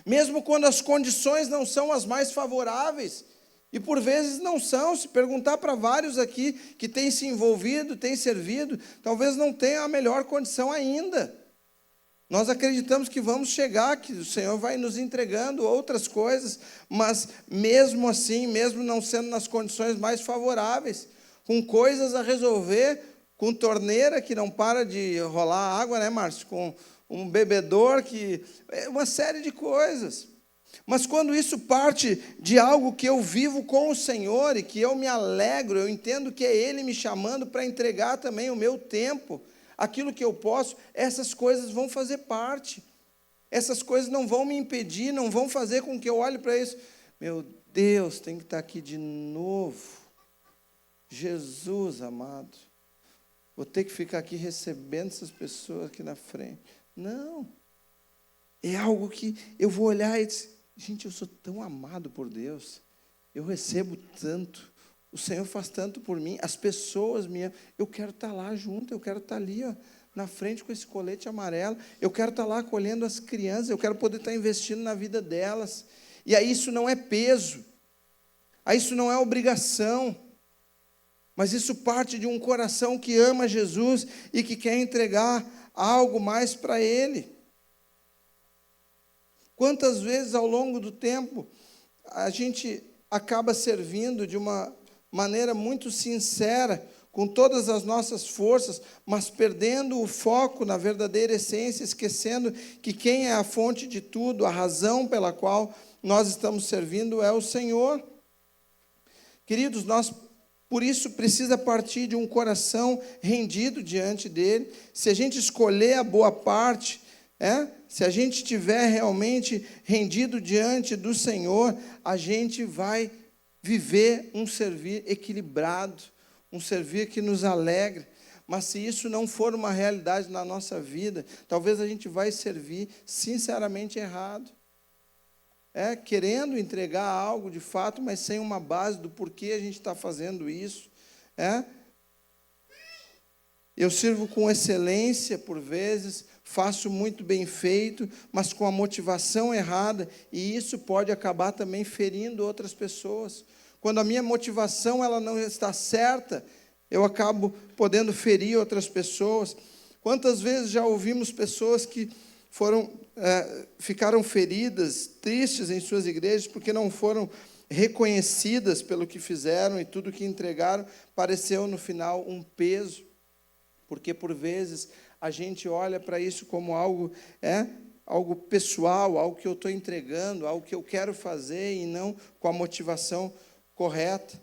Mesmo quando as condições não são as mais favoráveis, e por vezes não são. Se perguntar para vários aqui que têm se envolvido, têm servido, talvez não tenham a melhor condição ainda. Nós acreditamos que vamos chegar, que o Senhor vai nos entregando outras coisas, mas mesmo assim, mesmo não sendo nas condições mais favoráveis, com coisas a resolver, com torneira que não para de rolar água, né, Márcio? Com um bebedor, uma série de coisas. Mas quando isso parte de algo que eu vivo com o Senhor e que eu me alegro, eu entendo que é Ele me chamando para entregar também o meu tempo, aquilo que eu posso, essas coisas vão fazer parte. Essas coisas não vão me impedir, não vão fazer com que eu olhe para isso. Meu Deus, tem que estar aqui de novo. Jesus amado. Vou ter que ficar aqui recebendo essas pessoas aqui na frente. Não. É algo que eu vou olhar e dizer, gente, eu sou tão amado por Deus. Eu recebo tanto. O Senhor faz tanto por mim, as pessoas me amam. Eu quero estar lá junto, eu quero estar ali, na frente com esse colete amarelo. Eu quero estar lá acolhendo as crianças, eu quero poder estar investindo na vida delas. E aí isso não é peso, aí isso não é obrigação, mas isso parte de um coração que ama Jesus e que quer entregar algo mais para Ele. Quantas vezes ao longo do tempo a gente acaba servindo de uma maneira muito sincera, com todas as nossas forças, mas perdendo o foco na verdadeira essência, esquecendo que quem é a fonte de tudo, a razão pela qual nós estamos servindo é o Senhor. Queridos, nós, por isso, precisa partir de um coração rendido diante dEle. Se a gente escolher a boa parte, se a gente estiver realmente rendido diante do Senhor, a gente vai viver um servir equilibrado, um servir que nos alegre. Mas se isso não for uma realidade na nossa vida, talvez a gente vai servir sinceramente errado. Querendo entregar algo de fato, mas sem uma base do porquê a gente está fazendo isso. Eu sirvo com excelência por vezes, faço muito bem feito, mas com a motivação errada, e isso pode acabar também ferindo outras pessoas. Quando a minha motivação ela não está certa, eu acabo podendo ferir outras pessoas. Quantas vezes já ouvimos pessoas que ficaram feridas, tristes em suas igrejas, porque não foram reconhecidas pelo que fizeram, e tudo que entregaram pareceu no final um peso. Porque, por vezes, a gente olha para isso como algo pessoal, algo que eu estou entregando, algo que eu quero fazer, e não com a motivação correta.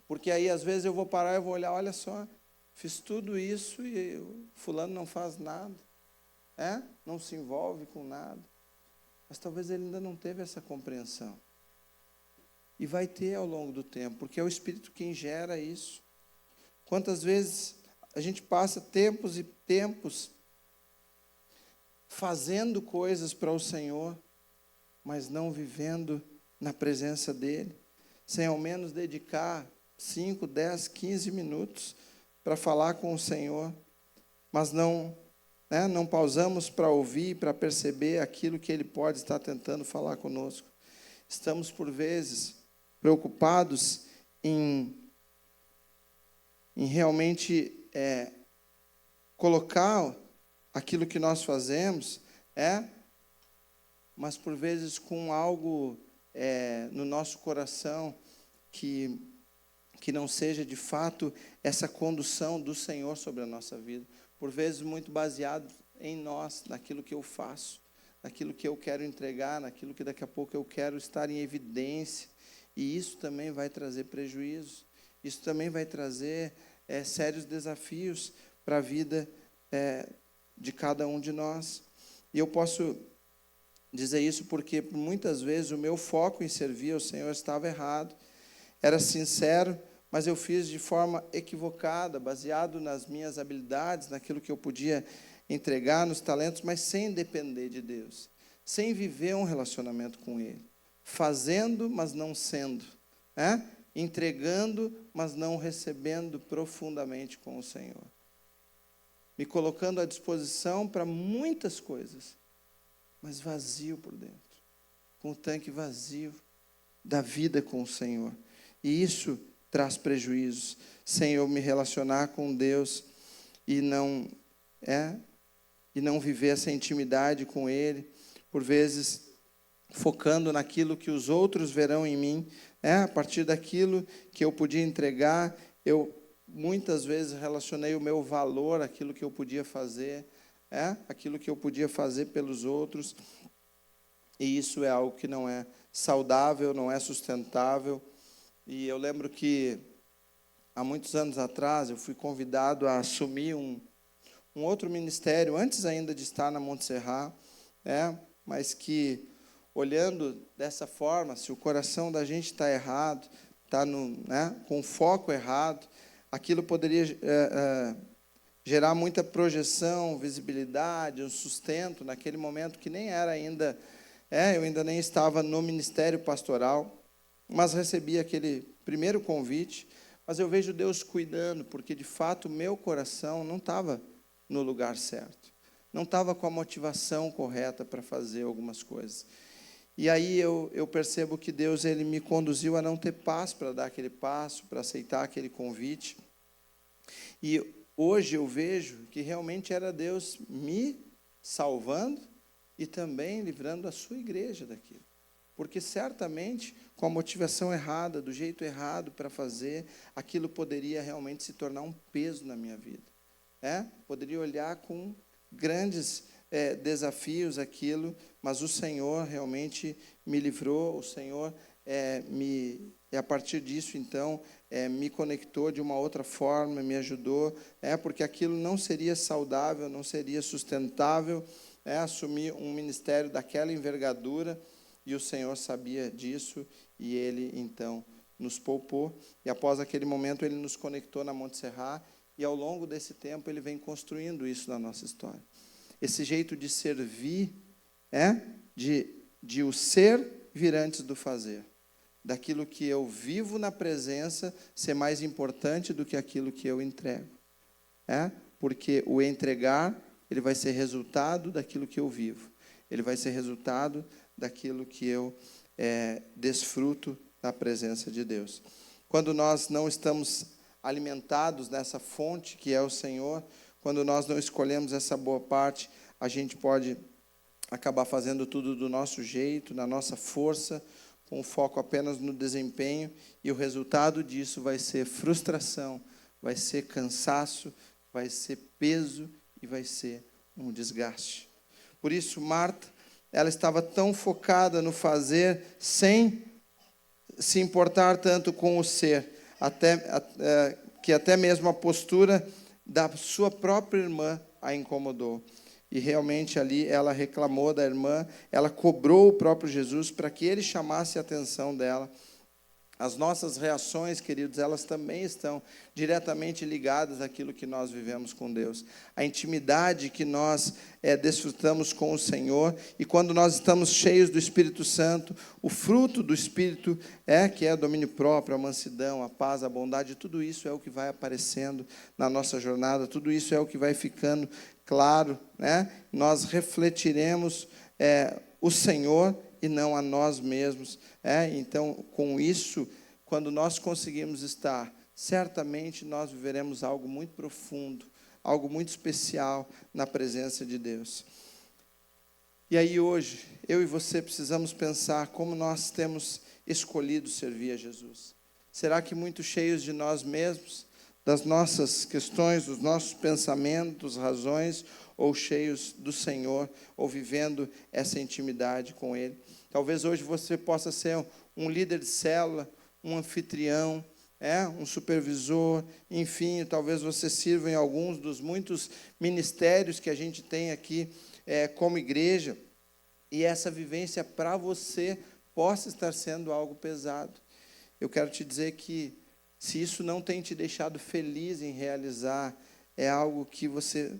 Porque aí, às vezes, eu vou parar e vou olhar, olha só, fiz tudo isso e o fulano não faz nada, não se envolve com nada. Mas talvez ele ainda não teve essa compreensão. E vai ter ao longo do tempo, porque é o Espírito quem gera isso. Quantas vezes a gente passa tempos e tempos fazendo coisas para o Senhor, mas não vivendo na presença dEle, sem ao menos dedicar 5, 10, 15 minutos para falar com o Senhor, mas não pausamos para ouvir, para perceber aquilo que Ele pode estar tentando falar conosco. Estamos, por vezes, preocupados em realmente colocar aquilo que nós fazemos, mas por vezes com algo no nosso coração que não seja de fato essa condução do Senhor sobre a nossa vida. Por vezes muito baseado em nós, naquilo que eu faço, naquilo que eu quero entregar, naquilo que daqui a pouco eu quero estar em evidência. E isso também vai trazer prejuízo, isso também vai trazer sérios desafios para a vida de cada um de nós. E eu posso dizer isso porque muitas vezes o meu foco em servir ao Senhor estava errado. Era sincero, mas eu fiz de forma equivocada, baseado nas minhas habilidades, naquilo que eu podia entregar, nos talentos, mas sem depender de Deus, sem viver um relacionamento com Ele, fazendo, mas não sendo, entregando, mas não recebendo profundamente com o Senhor, me colocando à disposição para muitas coisas, mas vazio por dentro, com o tanque vazio da vida com o Senhor. E isso traz prejuízos, sem eu me relacionar com Deus e não viver essa intimidade com Ele, por vezes focando naquilo que os outros verão em mim, a partir daquilo que eu podia entregar, eu muitas vezes relacionei o meu valor àquilo que eu podia fazer, aquilo que eu podia fazer pelos outros, e isso é algo que não é saudável, não é sustentável. E eu lembro que há muitos anos atrás eu fui convidado a assumir um outro ministério, antes ainda de estar na Montserrat, mas que, olhando dessa forma, se o coração da gente está errado, está com o foco errado, aquilo poderia gerar muita projeção, visibilidade, um sustento, naquele momento que nem era ainda, eu ainda nem estava no ministério pastoral, mas recebi aquele primeiro convite, mas eu vejo Deus cuidando, porque de fato o meu coração não estava no lugar certo, não estava com a motivação correta para fazer algumas coisas. E aí eu percebo que Deus ele me conduziu a não ter paz para dar aquele passo, para aceitar aquele convite. E hoje eu vejo que realmente era Deus me salvando e também livrando a sua igreja daquilo. Porque certamente, com a motivação errada, do jeito errado para fazer, aquilo poderia realmente se tornar um peso na minha vida. Poderia olhar com grandes desafios aquilo, mas o Senhor realmente me livrou, o Senhor e a partir disso, então, me conectou de uma outra forma, me ajudou, porque aquilo não seria saudável, não seria sustentável, assumir um ministério daquela envergadura, e o Senhor sabia disso, e Ele, então, nos poupou. E após aquele momento, Ele nos conectou na Montserrat, E ao longo desse tempo ele vem construindo isso na nossa história. Esse jeito de servir, de o ser vir antes do fazer. Daquilo que eu vivo na presença ser mais importante do que aquilo que eu entrego. Porque o entregar, ele vai ser resultado daquilo que eu vivo. Ele vai ser resultado daquilo que eu desfruto da presença de Deus. Quando nós não estamos alimentados nessa fonte que é o Senhor, quando nós não escolhemos essa boa parte, a gente pode acabar fazendo tudo do nosso jeito, na nossa força, com foco apenas no desempenho, e o resultado disso vai ser frustração, vai ser cansaço, vai ser peso e vai ser um desgaste. Por isso, Marta, ela estava tão focada no fazer, sem se importar tanto com o ser, que até mesmo a postura da sua própria irmã a incomodou. E realmente ali ela reclamou da irmã, ela cobrou o próprio Jesus para que ele chamasse a atenção dela. As nossas reações, queridos, elas também estão diretamente ligadas àquilo que nós vivemos com Deus. A intimidade que nós desfrutamos com o Senhor, e quando nós estamos cheios do Espírito Santo, o fruto do Espírito que é o domínio próprio, a mansidão, a paz, a bondade, tudo isso é o que vai aparecendo na nossa jornada, tudo isso é o que vai ficando claro, Nós refletiremos o Senhor e não a nós mesmos. Então, com isso, quando nós conseguimos estar, certamente nós viveremos algo muito profundo, algo muito especial na presença de Deus. E aí hoje, eu e você precisamos pensar como nós temos escolhido servir a Jesus. Será que muito cheios de nós mesmos, das nossas questões, dos nossos pensamentos, razões, ou cheios do Senhor, ou vivendo essa intimidade com Ele? Talvez hoje você possa ser um líder de célula, um anfitrião, um supervisor, enfim, talvez você sirva em alguns dos muitos ministérios que a gente tem aqui como igreja, e essa vivência para você possa estar sendo algo pesado. Eu quero te dizer que, se isso não tem te deixado feliz em realizar, é algo que você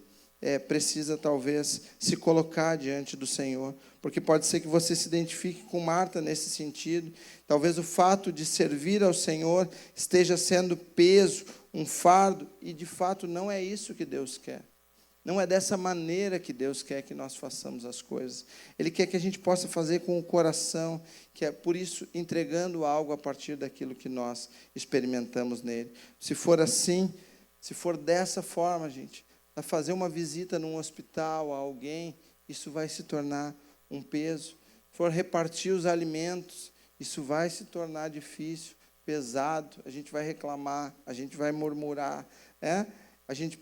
precisa talvez se colocar diante do Senhor, porque pode ser que você se identifique com Marta nesse sentido. Talvez o fato de servir ao Senhor esteja sendo peso, um fardo, e de fato não é isso que Deus quer. Não é dessa maneira que Deus quer que nós façamos as coisas. Ele quer que a gente possa fazer com o coração, que é por isso entregando algo a partir daquilo que nós experimentamos nele. Se for assim, se for dessa forma, gente, a fazer uma visita num hospital a alguém, isso vai se tornar um peso. Se for repartir os alimentos, isso vai se tornar difícil, pesado, a gente vai reclamar, a gente vai murmurar, A gente,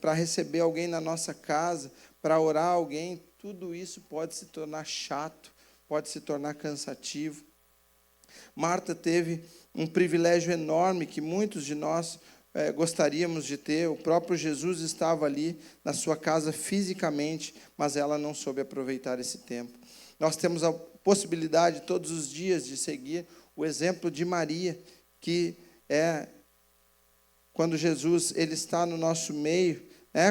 para receber alguém na nossa casa, para orar alguém, tudo isso pode se tornar chato, pode se tornar cansativo. Marta teve um privilégio enorme que muitos de nós gostaríamos de ter. O próprio Jesus estava ali na sua casa fisicamente, mas ela não soube aproveitar esse tempo. Nós temos a possibilidade todos os dias de seguir o exemplo de Maria, que quando Jesus ele está no nosso meio,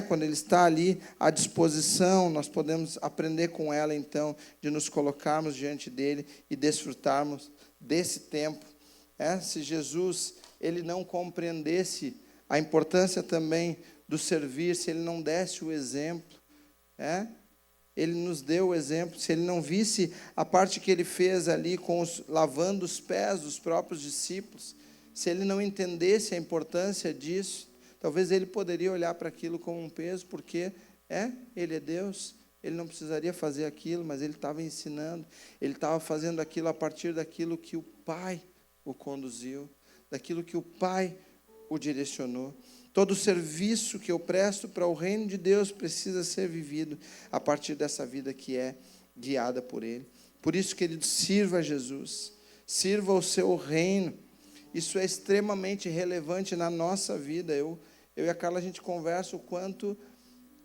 quando ele está ali à disposição, nós podemos aprender com ela, então, de nos colocarmos diante dele e desfrutarmos desse tempo. Se Jesus ele não compreendesse a importância também do servir, se ele não desse o exemplo, ele nos deu o exemplo, se ele não visse a parte que ele fez ali lavando os pés dos próprios discípulos, se ele não entendesse a importância disso, talvez ele poderia olhar para aquilo como um peso, porque ele é Deus, ele não precisaria fazer aquilo, mas ele estava ensinando, ele estava fazendo aquilo a partir daquilo que o Pai o conduziu, daquilo que o Pai o direcionou. Todo serviço que eu presto para o reino de Deus precisa ser vivido a partir dessa vida que é guiada por Ele. Por isso, querido, sirva a Jesus, sirva o seu reino. Isso é extremamente relevante na nossa vida. Eu e a Carla, a gente conversa o quanto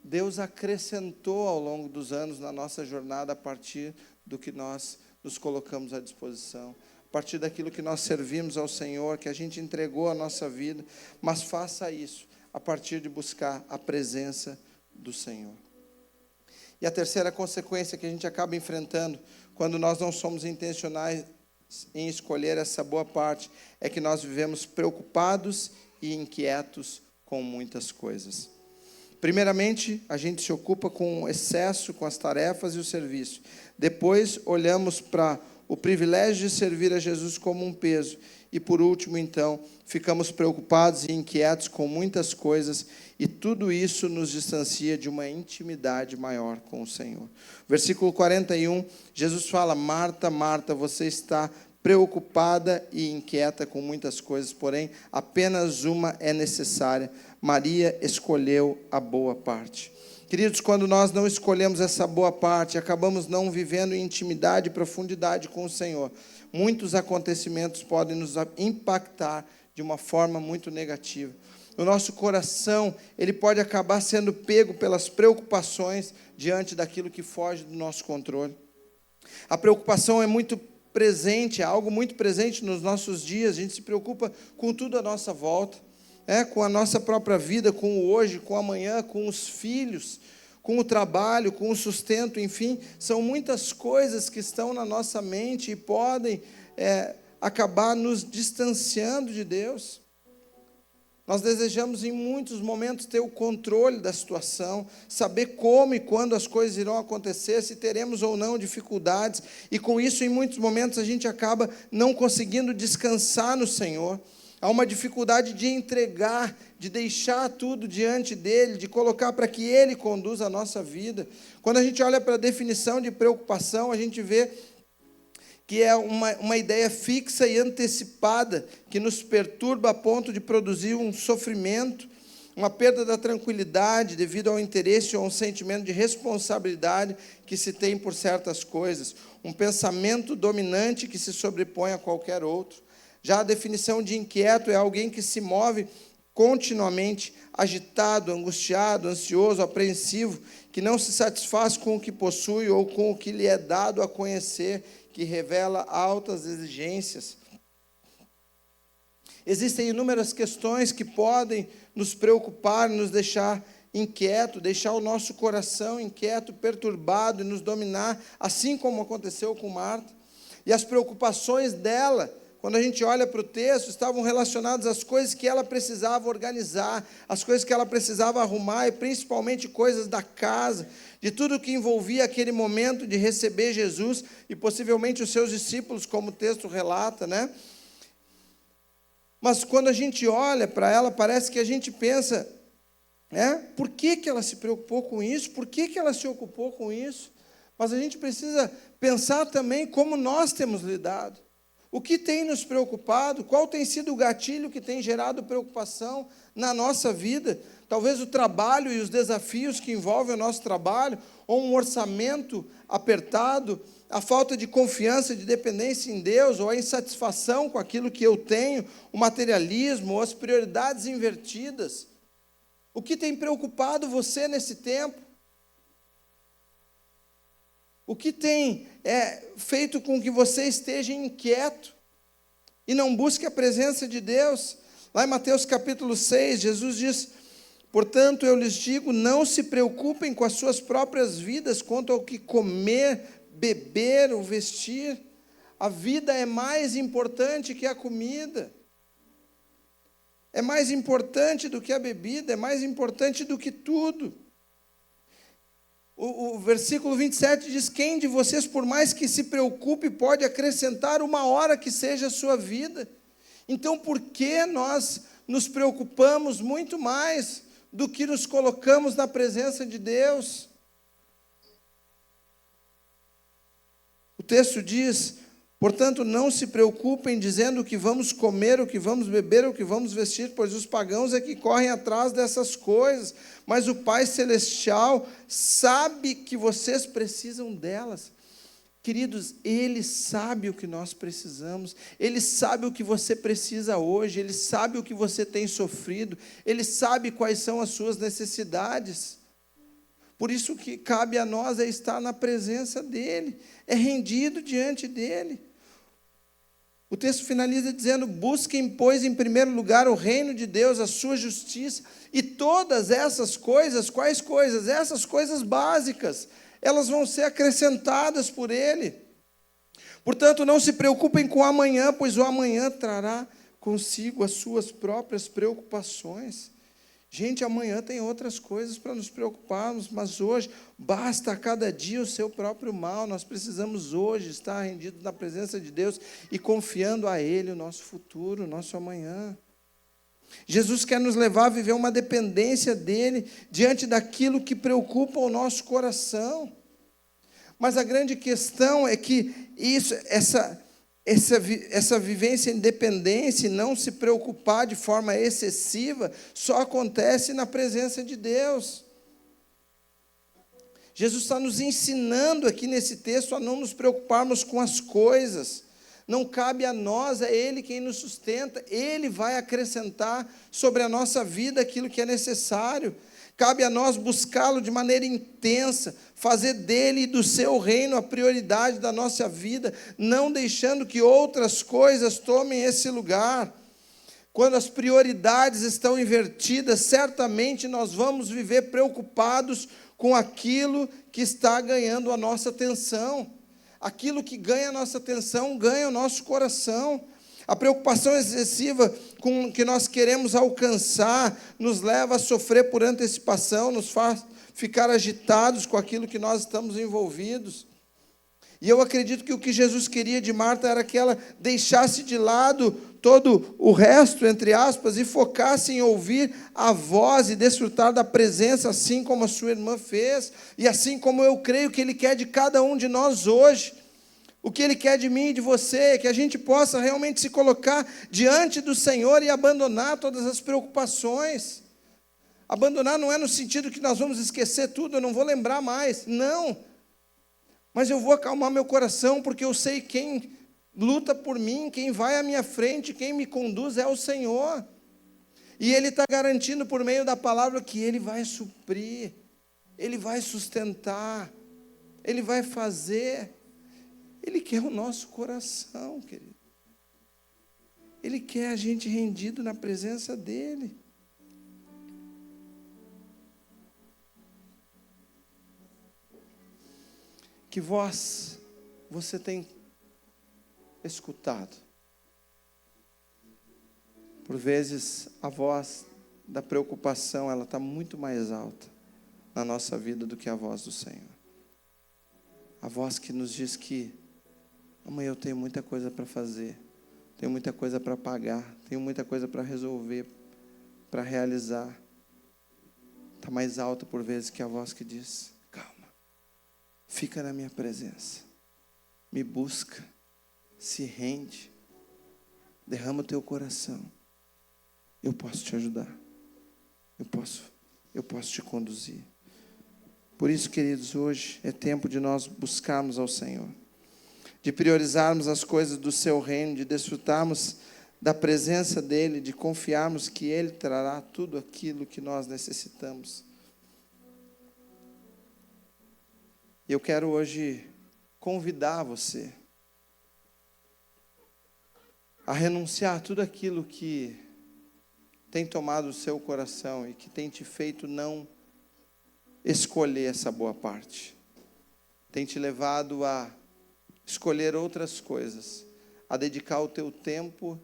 Deus acrescentou ao longo dos anos na nossa jornada a partir do que nós nos colocamos à disposição, a partir daquilo que nós servimos ao Senhor, que a gente entregou a nossa vida. Mas faça isso a partir de buscar a presença do Senhor. E a terceira consequência que a gente acaba enfrentando quando nós não somos intencionais em escolher essa boa parte é que nós vivemos preocupados e inquietos com muitas coisas. Primeiramente, a gente se ocupa com o excesso, com as tarefas e o serviço. Depois, olhamos para o privilégio de servir a Jesus como um peso. E, por último, então, ficamos preocupados e inquietos com muitas coisas, e tudo isso nos distancia de uma intimidade maior com o Senhor. Versículo 41, Jesus fala: Marta, Marta, você está preocupada e inquieta com muitas coisas, porém, apenas uma é necessária. Maria escolheu a boa parte. Queridos, quando nós não escolhemos essa boa parte, acabamos não vivendo em intimidade e profundidade com o Senhor, muitos acontecimentos podem nos impactar de uma forma muito negativa. O nosso coração, ele pode acabar sendo pego pelas preocupações diante daquilo que foge do nosso controle. A preocupação é muito presente, é algo muito presente nos nossos dias. A gente se preocupa com tudo à nossa volta, com a nossa própria vida, com o hoje, com o amanhã, com os filhos, com o trabalho, com o sustento, enfim, são muitas coisas que estão na nossa mente e podem acabar nos distanciando de Deus. Nós desejamos em muitos momentos ter o controle da situação, saber como e quando as coisas irão acontecer, se teremos ou não dificuldades, e com isso em muitos momentos a gente acaba não conseguindo descansar no Senhor. Há uma dificuldade de entregar, de deixar tudo diante dEle, de colocar para que Ele conduza a nossa vida. Quando a gente olha para a definição de preocupação, a gente vê que é uma ideia fixa e antecipada, que nos perturba a ponto de produzir um sofrimento, uma perda da tranquilidade devido ao interesse ou a um sentimento de responsabilidade que se tem por certas coisas, um pensamento dominante que se sobrepõe a qualquer outro. Já a definição de inquieto é alguém que se move continuamente, agitado, angustiado, ansioso, apreensivo, que não se satisfaz com o que possui ou com o que lhe é dado a conhecer, que revela altas exigências. Existem inúmeras questões que podem nos preocupar, nos deixar inquieto, deixar o nosso coração inquieto, perturbado e nos dominar, assim como aconteceu com Marta. E as preocupações dela, quando a gente olha para o texto, estavam relacionadas às coisas que ela precisava organizar, às coisas que ela precisava arrumar, e principalmente coisas da casa, de tudo que envolvia aquele momento de receber Jesus, e possivelmente os seus discípulos, como o texto relata, né? Mas quando a gente olha para ela, parece que a gente pensa, por que ela se preocupou com isso? Por que ela se ocupou com isso? Mas a gente precisa pensar também como nós temos lidado. O que tem nos preocupado? Qual tem sido o gatilho que tem gerado preocupação na nossa vida? Talvez o trabalho e os desafios que envolvem o nosso trabalho, ou um orçamento apertado, a falta de confiança, de dependência em Deus, ou a insatisfação com aquilo que eu tenho, o materialismo, ou as prioridades invertidas. O que tem preocupado você nesse tempo? O que tem feito com que você esteja inquieto e não busque a presença de Deus? Lá em Mateus capítulo 6, Jesus diz: portanto, eu lhes digo, não se preocupem com as suas próprias vidas quanto ao que comer, beber ou vestir. A vida é mais importante que a comida. É mais importante do que a bebida, é mais importante do que tudo. O versículo 27 diz: quem de vocês, por mais que se preocupe, pode acrescentar uma hora que seja a sua vida? Então, por que nós nos preocupamos muito mais do que nos colocamos na presença de Deus? O texto diz: portanto, não se preocupem dizendo o que vamos comer, o que vamos beber, o que vamos vestir, pois os pagãos é que correm atrás dessas coisas, mas o Pai Celestial sabe que vocês precisam delas. Queridos, Ele sabe o que nós precisamos, Ele sabe o que você precisa hoje, Ele sabe o que você tem sofrido, Ele sabe quais são as suas necessidades. Por isso que cabe a nós estar na presença dEle, rendido diante dEle. O texto finaliza dizendo: busquem, pois, em primeiro lugar o reino de Deus, a sua justiça, e todas essas coisas, quais coisas? Essas coisas básicas, elas vão ser acrescentadas por Ele. Portanto, não se preocupem com o amanhã, pois o amanhã trará consigo as suas próprias preocupações. Gente, amanhã tem outras coisas para nos preocuparmos, mas hoje basta a cada dia o seu próprio mal. Nós precisamos hoje estar rendidos na presença de Deus e confiando a Ele o nosso futuro, o nosso amanhã. Jesus quer nos levar a viver uma dependência dEle diante daquilo que preocupa o nosso coração. Mas a grande questão é que essa vivência em dependência e não se preocupar de forma excessiva só acontece na presença de Deus. Jesus está nos ensinando aqui nesse texto a não nos preocuparmos com as coisas. Não cabe a nós, é Ele quem nos sustenta. Ele vai acrescentar sobre a nossa vida aquilo que é necessário. Cabe a nós buscá-lo de maneira intensa, fazer dele e do seu reino a prioridade da nossa vida, não deixando que outras coisas tomem esse lugar. Quando as prioridades estão invertidas, certamente nós vamos viver preocupados com aquilo que está ganhando a nossa atenção. Aquilo que ganha a nossa atenção ganha o nosso coração. A preocupação excessiva com o que nós queremos alcançar nos leva a sofrer por antecipação, nos faz ficar agitados com aquilo que nós estamos envolvidos. E eu acredito que o que Jesus queria de Marta era que ela deixasse de lado todo o resto, entre aspas, e focasse em ouvir a voz e desfrutar da presença, assim como a sua irmã fez, e assim como eu creio que Ele quer de cada um de nós hoje. O que Ele quer de mim e de você é que a gente possa realmente se colocar diante do Senhor e abandonar todas as preocupações. Abandonar não é no sentido que nós vamos esquecer tudo, eu não vou lembrar mais. Não. Mas eu vou acalmar meu coração, porque eu sei quem luta por mim, quem vai à minha frente, quem me conduz é o Senhor. E Ele está garantindo por meio da palavra que Ele vai suprir, Ele vai sustentar, Ele vai fazer. Ele quer o nosso coração, querido. Ele quer a gente rendido na presença dEle. Que voz você tem escutado? Por vezes, a voz da preocupação, ela está muito mais alta na nossa vida do que a voz do Senhor. A voz que nos diz que amanhã eu tenho muita coisa para fazer, tenho muita coisa para pagar, tenho muita coisa para resolver, para realizar. Está mais alta por vezes que a voz que diz: calma, fica na minha presença, me busca, se rende, derrama o teu coração. Eu posso te ajudar, eu posso te conduzir. Por isso, queridos, hoje é tempo de nós buscarmos ao Senhor, de priorizarmos as coisas do seu reino, de desfrutarmos da presença dEle, de confiarmos que Ele trará tudo aquilo que nós necessitamos. Eu quero hoje convidar você a renunciar a tudo aquilo que tem tomado o seu coração e que tem te feito não escolher essa boa parte. Tem te levado a escolher outras coisas, a dedicar o teu tempo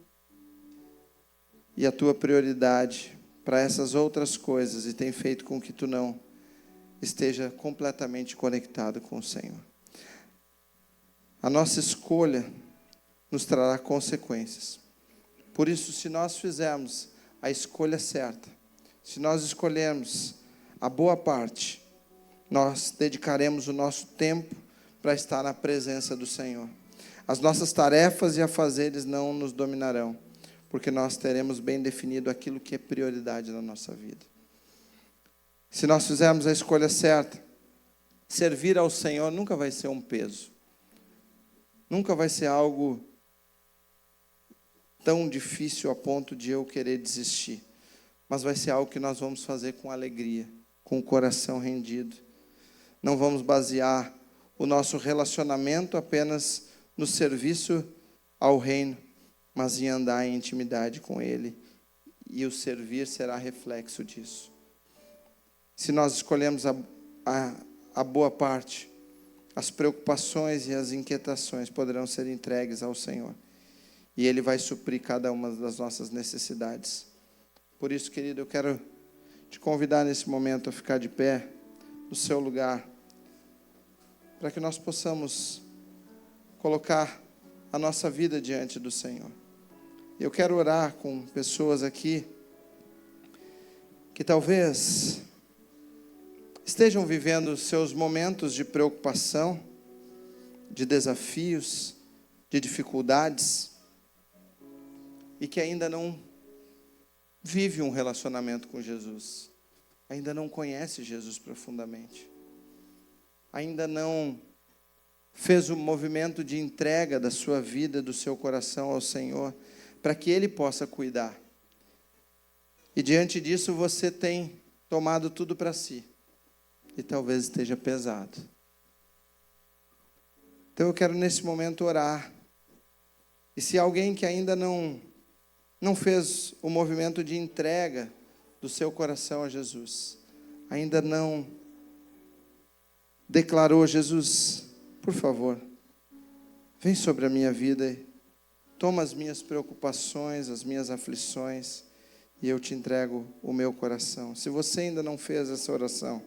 e a tua prioridade para essas outras coisas e tem feito com que tu não esteja completamente conectado com o Senhor. A nossa escolha nos trará consequências. Por isso, se nós fizermos a escolha certa, se nós escolhermos a boa parte, nós dedicaremos o nosso tempo para estar na presença do Senhor. As nossas tarefas e afazeres não nos dominarão, porque nós teremos bem definido aquilo que é prioridade na nossa vida. Se nós fizermos a escolha certa, servir ao Senhor nunca vai ser um peso. Nunca vai ser algo tão difícil a ponto de eu querer desistir. Mas vai ser algo que nós vamos fazer com alegria, com o coração rendido. Não vamos basear o nosso relacionamento apenas no serviço ao reino, mas em andar em intimidade com Ele, e o servir será reflexo disso. Se nós escolhemos a boa parte, as preocupações e as inquietações poderão ser entregues ao Senhor, e Ele vai suprir cada uma das nossas necessidades. Por isso, querido, eu quero te convidar nesse momento a ficar de pé no seu lugar, para que nós possamos colocar a nossa vida diante do Senhor. Eu quero orar com pessoas aqui que talvez estejam vivendo seus momentos de preocupação, de desafios, de dificuldades, e que ainda não vive um relacionamento com Jesus, ainda não conhece Jesus profundamente, ainda não fez o movimento de entrega da sua vida, do seu coração ao Senhor, para que Ele possa cuidar. E diante disso você tem tomado tudo para si, e talvez esteja pesado. Então eu quero nesse momento orar, e se alguém que ainda não fez o movimento de entrega do seu coração a Jesus, ainda não declarou: Jesus, por favor, vem sobre a minha vida, toma as minhas preocupações, as minhas aflições, e eu te entrego o meu coração. Se você ainda não fez essa oração,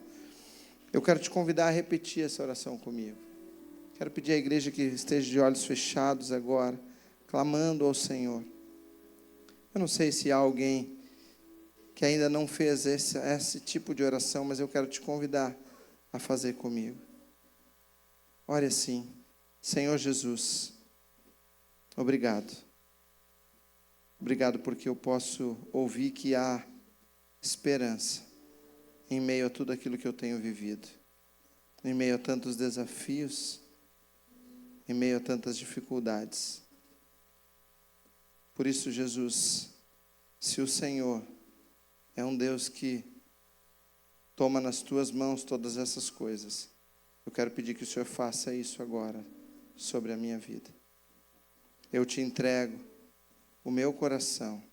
eu quero te convidar a repetir essa oração comigo. Quero pedir à igreja que esteja de olhos fechados agora, clamando ao Senhor. Eu não sei se há alguém que ainda não fez esse tipo de oração, mas eu quero te convidar a fazer comigo. Ore assim: Senhor Jesus, obrigado. Obrigado porque eu posso ouvir que há esperança em meio a tudo aquilo que eu tenho vivido, em meio a tantos desafios, em meio a tantas dificuldades. Por isso, Jesus, se o Senhor é um Deus que toma nas tuas mãos todas essas coisas, eu quero pedir que o Senhor faça isso agora sobre a minha vida. Eu te entrego o meu coração,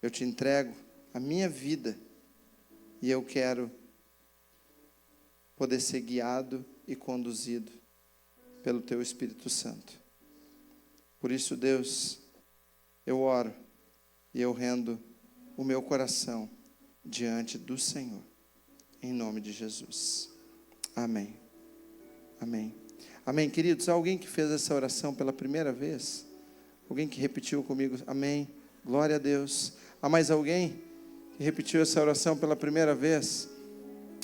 eu te entrego a minha vida, e eu quero poder ser guiado e conduzido pelo Teu Espírito Santo. Por isso, Deus, eu oro e eu rendo o meu coração diante do Senhor, em nome de Jesus. Amém. Amém. Amém, queridos. Alguém que fez essa oração pela primeira vez? Alguém que repetiu comigo? Amém. Glória a Deus. Há mais alguém que repetiu essa oração pela primeira vez?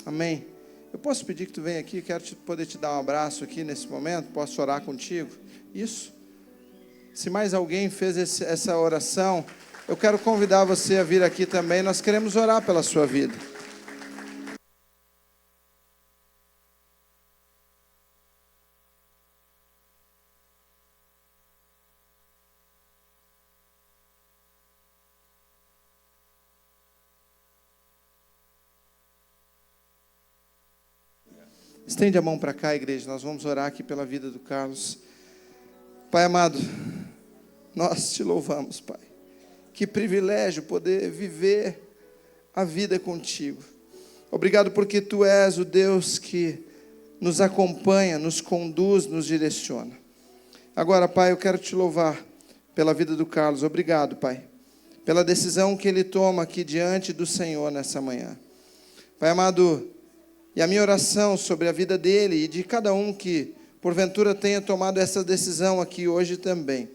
Amém. Eu posso pedir que tu venha aqui? Quero poder te dar um abraço aqui nesse momento. Posso orar contigo? Isso. Se mais alguém fez essa oração, eu quero convidar você a vir aqui também. Nós queremos orar pela sua vida. Estende a mão para cá, igreja. Nós vamos orar aqui pela vida do Carlos. Pai amado, nós te louvamos, Pai. Que privilégio poder viver a vida contigo. Obrigado porque Tu és o Deus que nos acompanha, nos conduz, nos direciona. Agora, Pai, eu quero te louvar pela vida do Carlos. Obrigado, Pai, pela decisão que ele toma aqui diante do Senhor nessa manhã. Pai amado, e a minha oração sobre a vida dele e de cada um que porventura tenha tomado essa decisão aqui hoje também,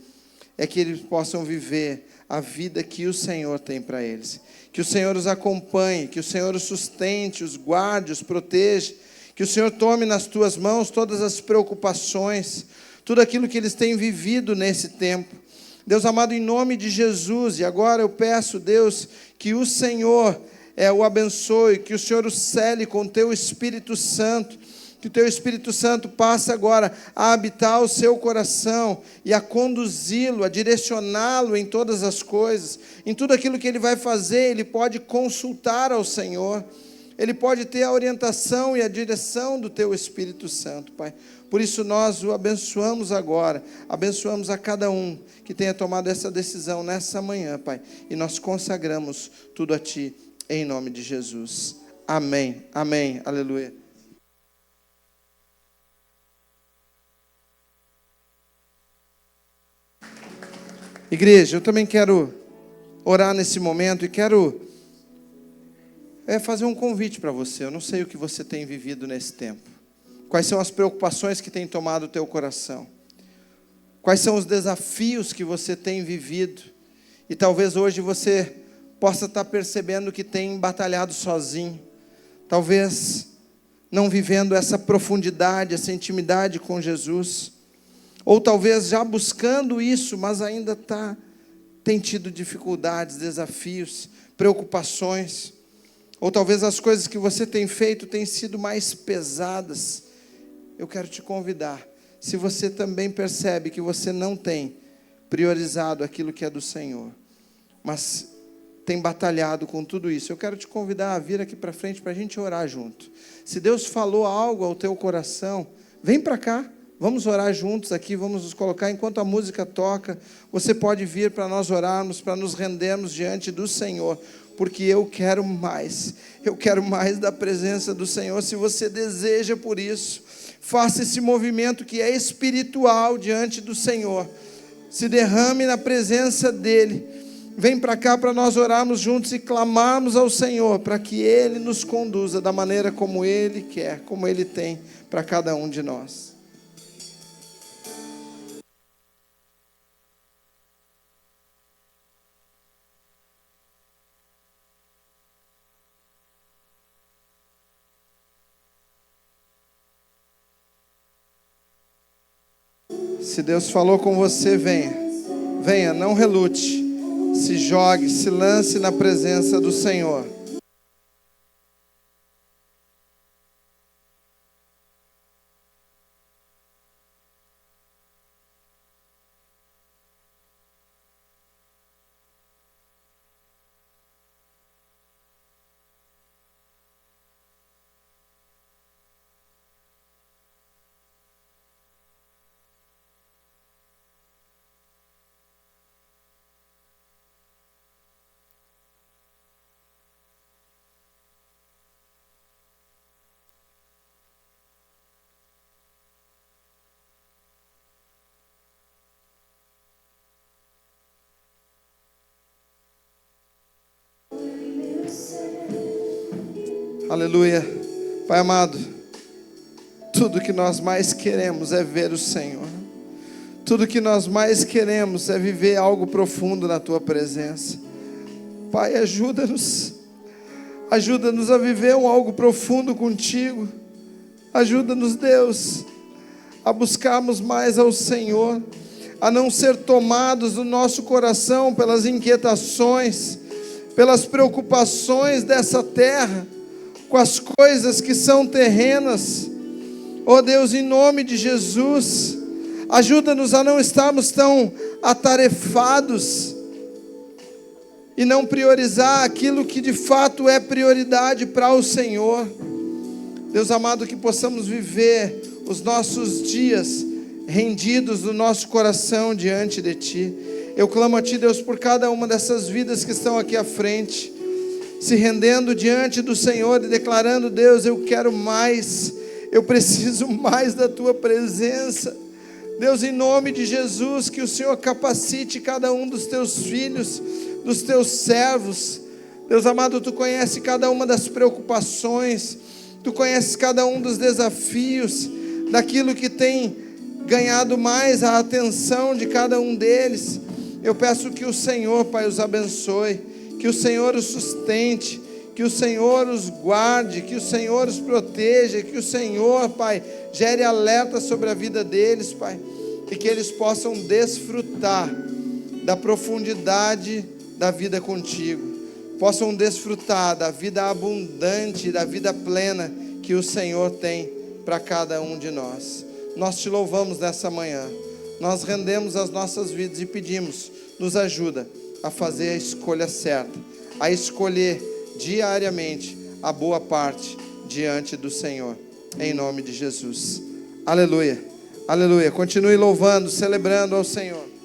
é que eles possam viver a vida que o Senhor tem para eles. Que o Senhor os acompanhe, que o Senhor os sustente, os guarde, os proteja, que o Senhor tome nas tuas mãos todas as preocupações, tudo aquilo que eles têm vivido nesse tempo. Deus amado, em nome de Jesus, e agora eu peço, Deus, que o Senhor o abençoe, que o Senhor o cele com o Teu Espírito Santo, que o Teu Espírito Santo passe agora a habitar o seu coração e a conduzi-lo, a direcioná-lo em todas as coisas, em tudo aquilo que ele vai fazer. Ele pode consultar ao Senhor, ele pode ter a orientação e a direção do Teu Espírito Santo, Pai. Por isso nós o abençoamos agora, abençoamos a cada um que tenha tomado essa decisão nessa manhã, Pai, e nós consagramos tudo a Ti, em nome de Jesus. Amém, amém, aleluia. Igreja, eu também quero orar nesse momento e quero fazer um convite para você. Eu não sei o que você tem vivido nesse tempo. Quais são as preocupações que têm tomado o teu coração? Quais são os desafios que você tem vivido? E talvez hoje você possa estar percebendo que tem batalhado sozinho. Talvez não vivendo essa profundidade, essa intimidade com Jesus. Ou talvez já buscando isso, mas ainda tem tido dificuldades, desafios, preocupações. Ou talvez as coisas que você tem feito têm sido mais pesadas. Eu quero te convidar, se você também percebe que você não tem priorizado aquilo que é do Senhor, mas tem batalhado com tudo isso, eu quero te convidar a vir aqui para frente para a gente orar junto. Se Deus falou algo ao teu coração, vem para cá. Vamos orar juntos aqui, vamos nos colocar enquanto a música toca. Você pode vir para nós orarmos, para nos rendermos diante do Senhor, porque eu quero mais da presença do Senhor. Se você deseja por isso, faça esse movimento que é espiritual diante do Senhor. Se derrame na presença dEle. Vem para cá para nós orarmos juntos e clamarmos ao Senhor, para que Ele nos conduza da maneira como Ele quer, como Ele tem para cada um de nós. Se Deus falou com você, venha, não relute, se jogue, se lance na presença do Senhor. Aleluia. Pai amado, tudo que nós mais queremos é ver o Senhor. Tudo que nós mais queremos é viver algo profundo na Tua presença. Pai, ajuda-nos a viver algo profundo contigo. Ajuda-nos, Deus, a buscarmos mais ao Senhor, a não ser tomados no nosso coração pelas inquietações, pelas preocupações dessa terra, com as coisas que são terrenas. Oh Deus, em nome de Jesus, ajuda-nos a não estarmos tão atarefados e não priorizar aquilo que de fato é prioridade para o Senhor. Deus amado, que possamos viver os nossos dias rendidos no nosso coração diante de Ti. Eu clamo a Ti, Deus, por cada uma dessas vidas que estão aqui à frente, se rendendo diante do Senhor e declarando: Deus, eu quero mais, eu preciso mais da Tua presença. Deus, em nome de Jesus, que o Senhor capacite cada um dos Teus filhos, dos Teus servos. Deus amado, Tu conheces cada uma das preocupações, Tu conheces cada um dos desafios, daquilo que tem ganhado mais a atenção de cada um deles. Eu peço que o Senhor, Pai, os abençoe, que o Senhor os sustente, que o Senhor os guarde, que o Senhor os proteja, que o Senhor, Pai, gere alerta sobre a vida deles, Pai, e que eles possam desfrutar da profundidade da vida contigo, possam desfrutar da vida abundante, da vida plena que o Senhor tem para cada um de nós. Nós Te louvamos nessa manhã, nós rendemos as nossas vidas e pedimos: nos ajuda a fazer a escolha certa, a escolher diariamente a boa parte diante do Senhor, em nome de Jesus. Aleluia. Aleluia. Continue louvando, celebrando ao Senhor.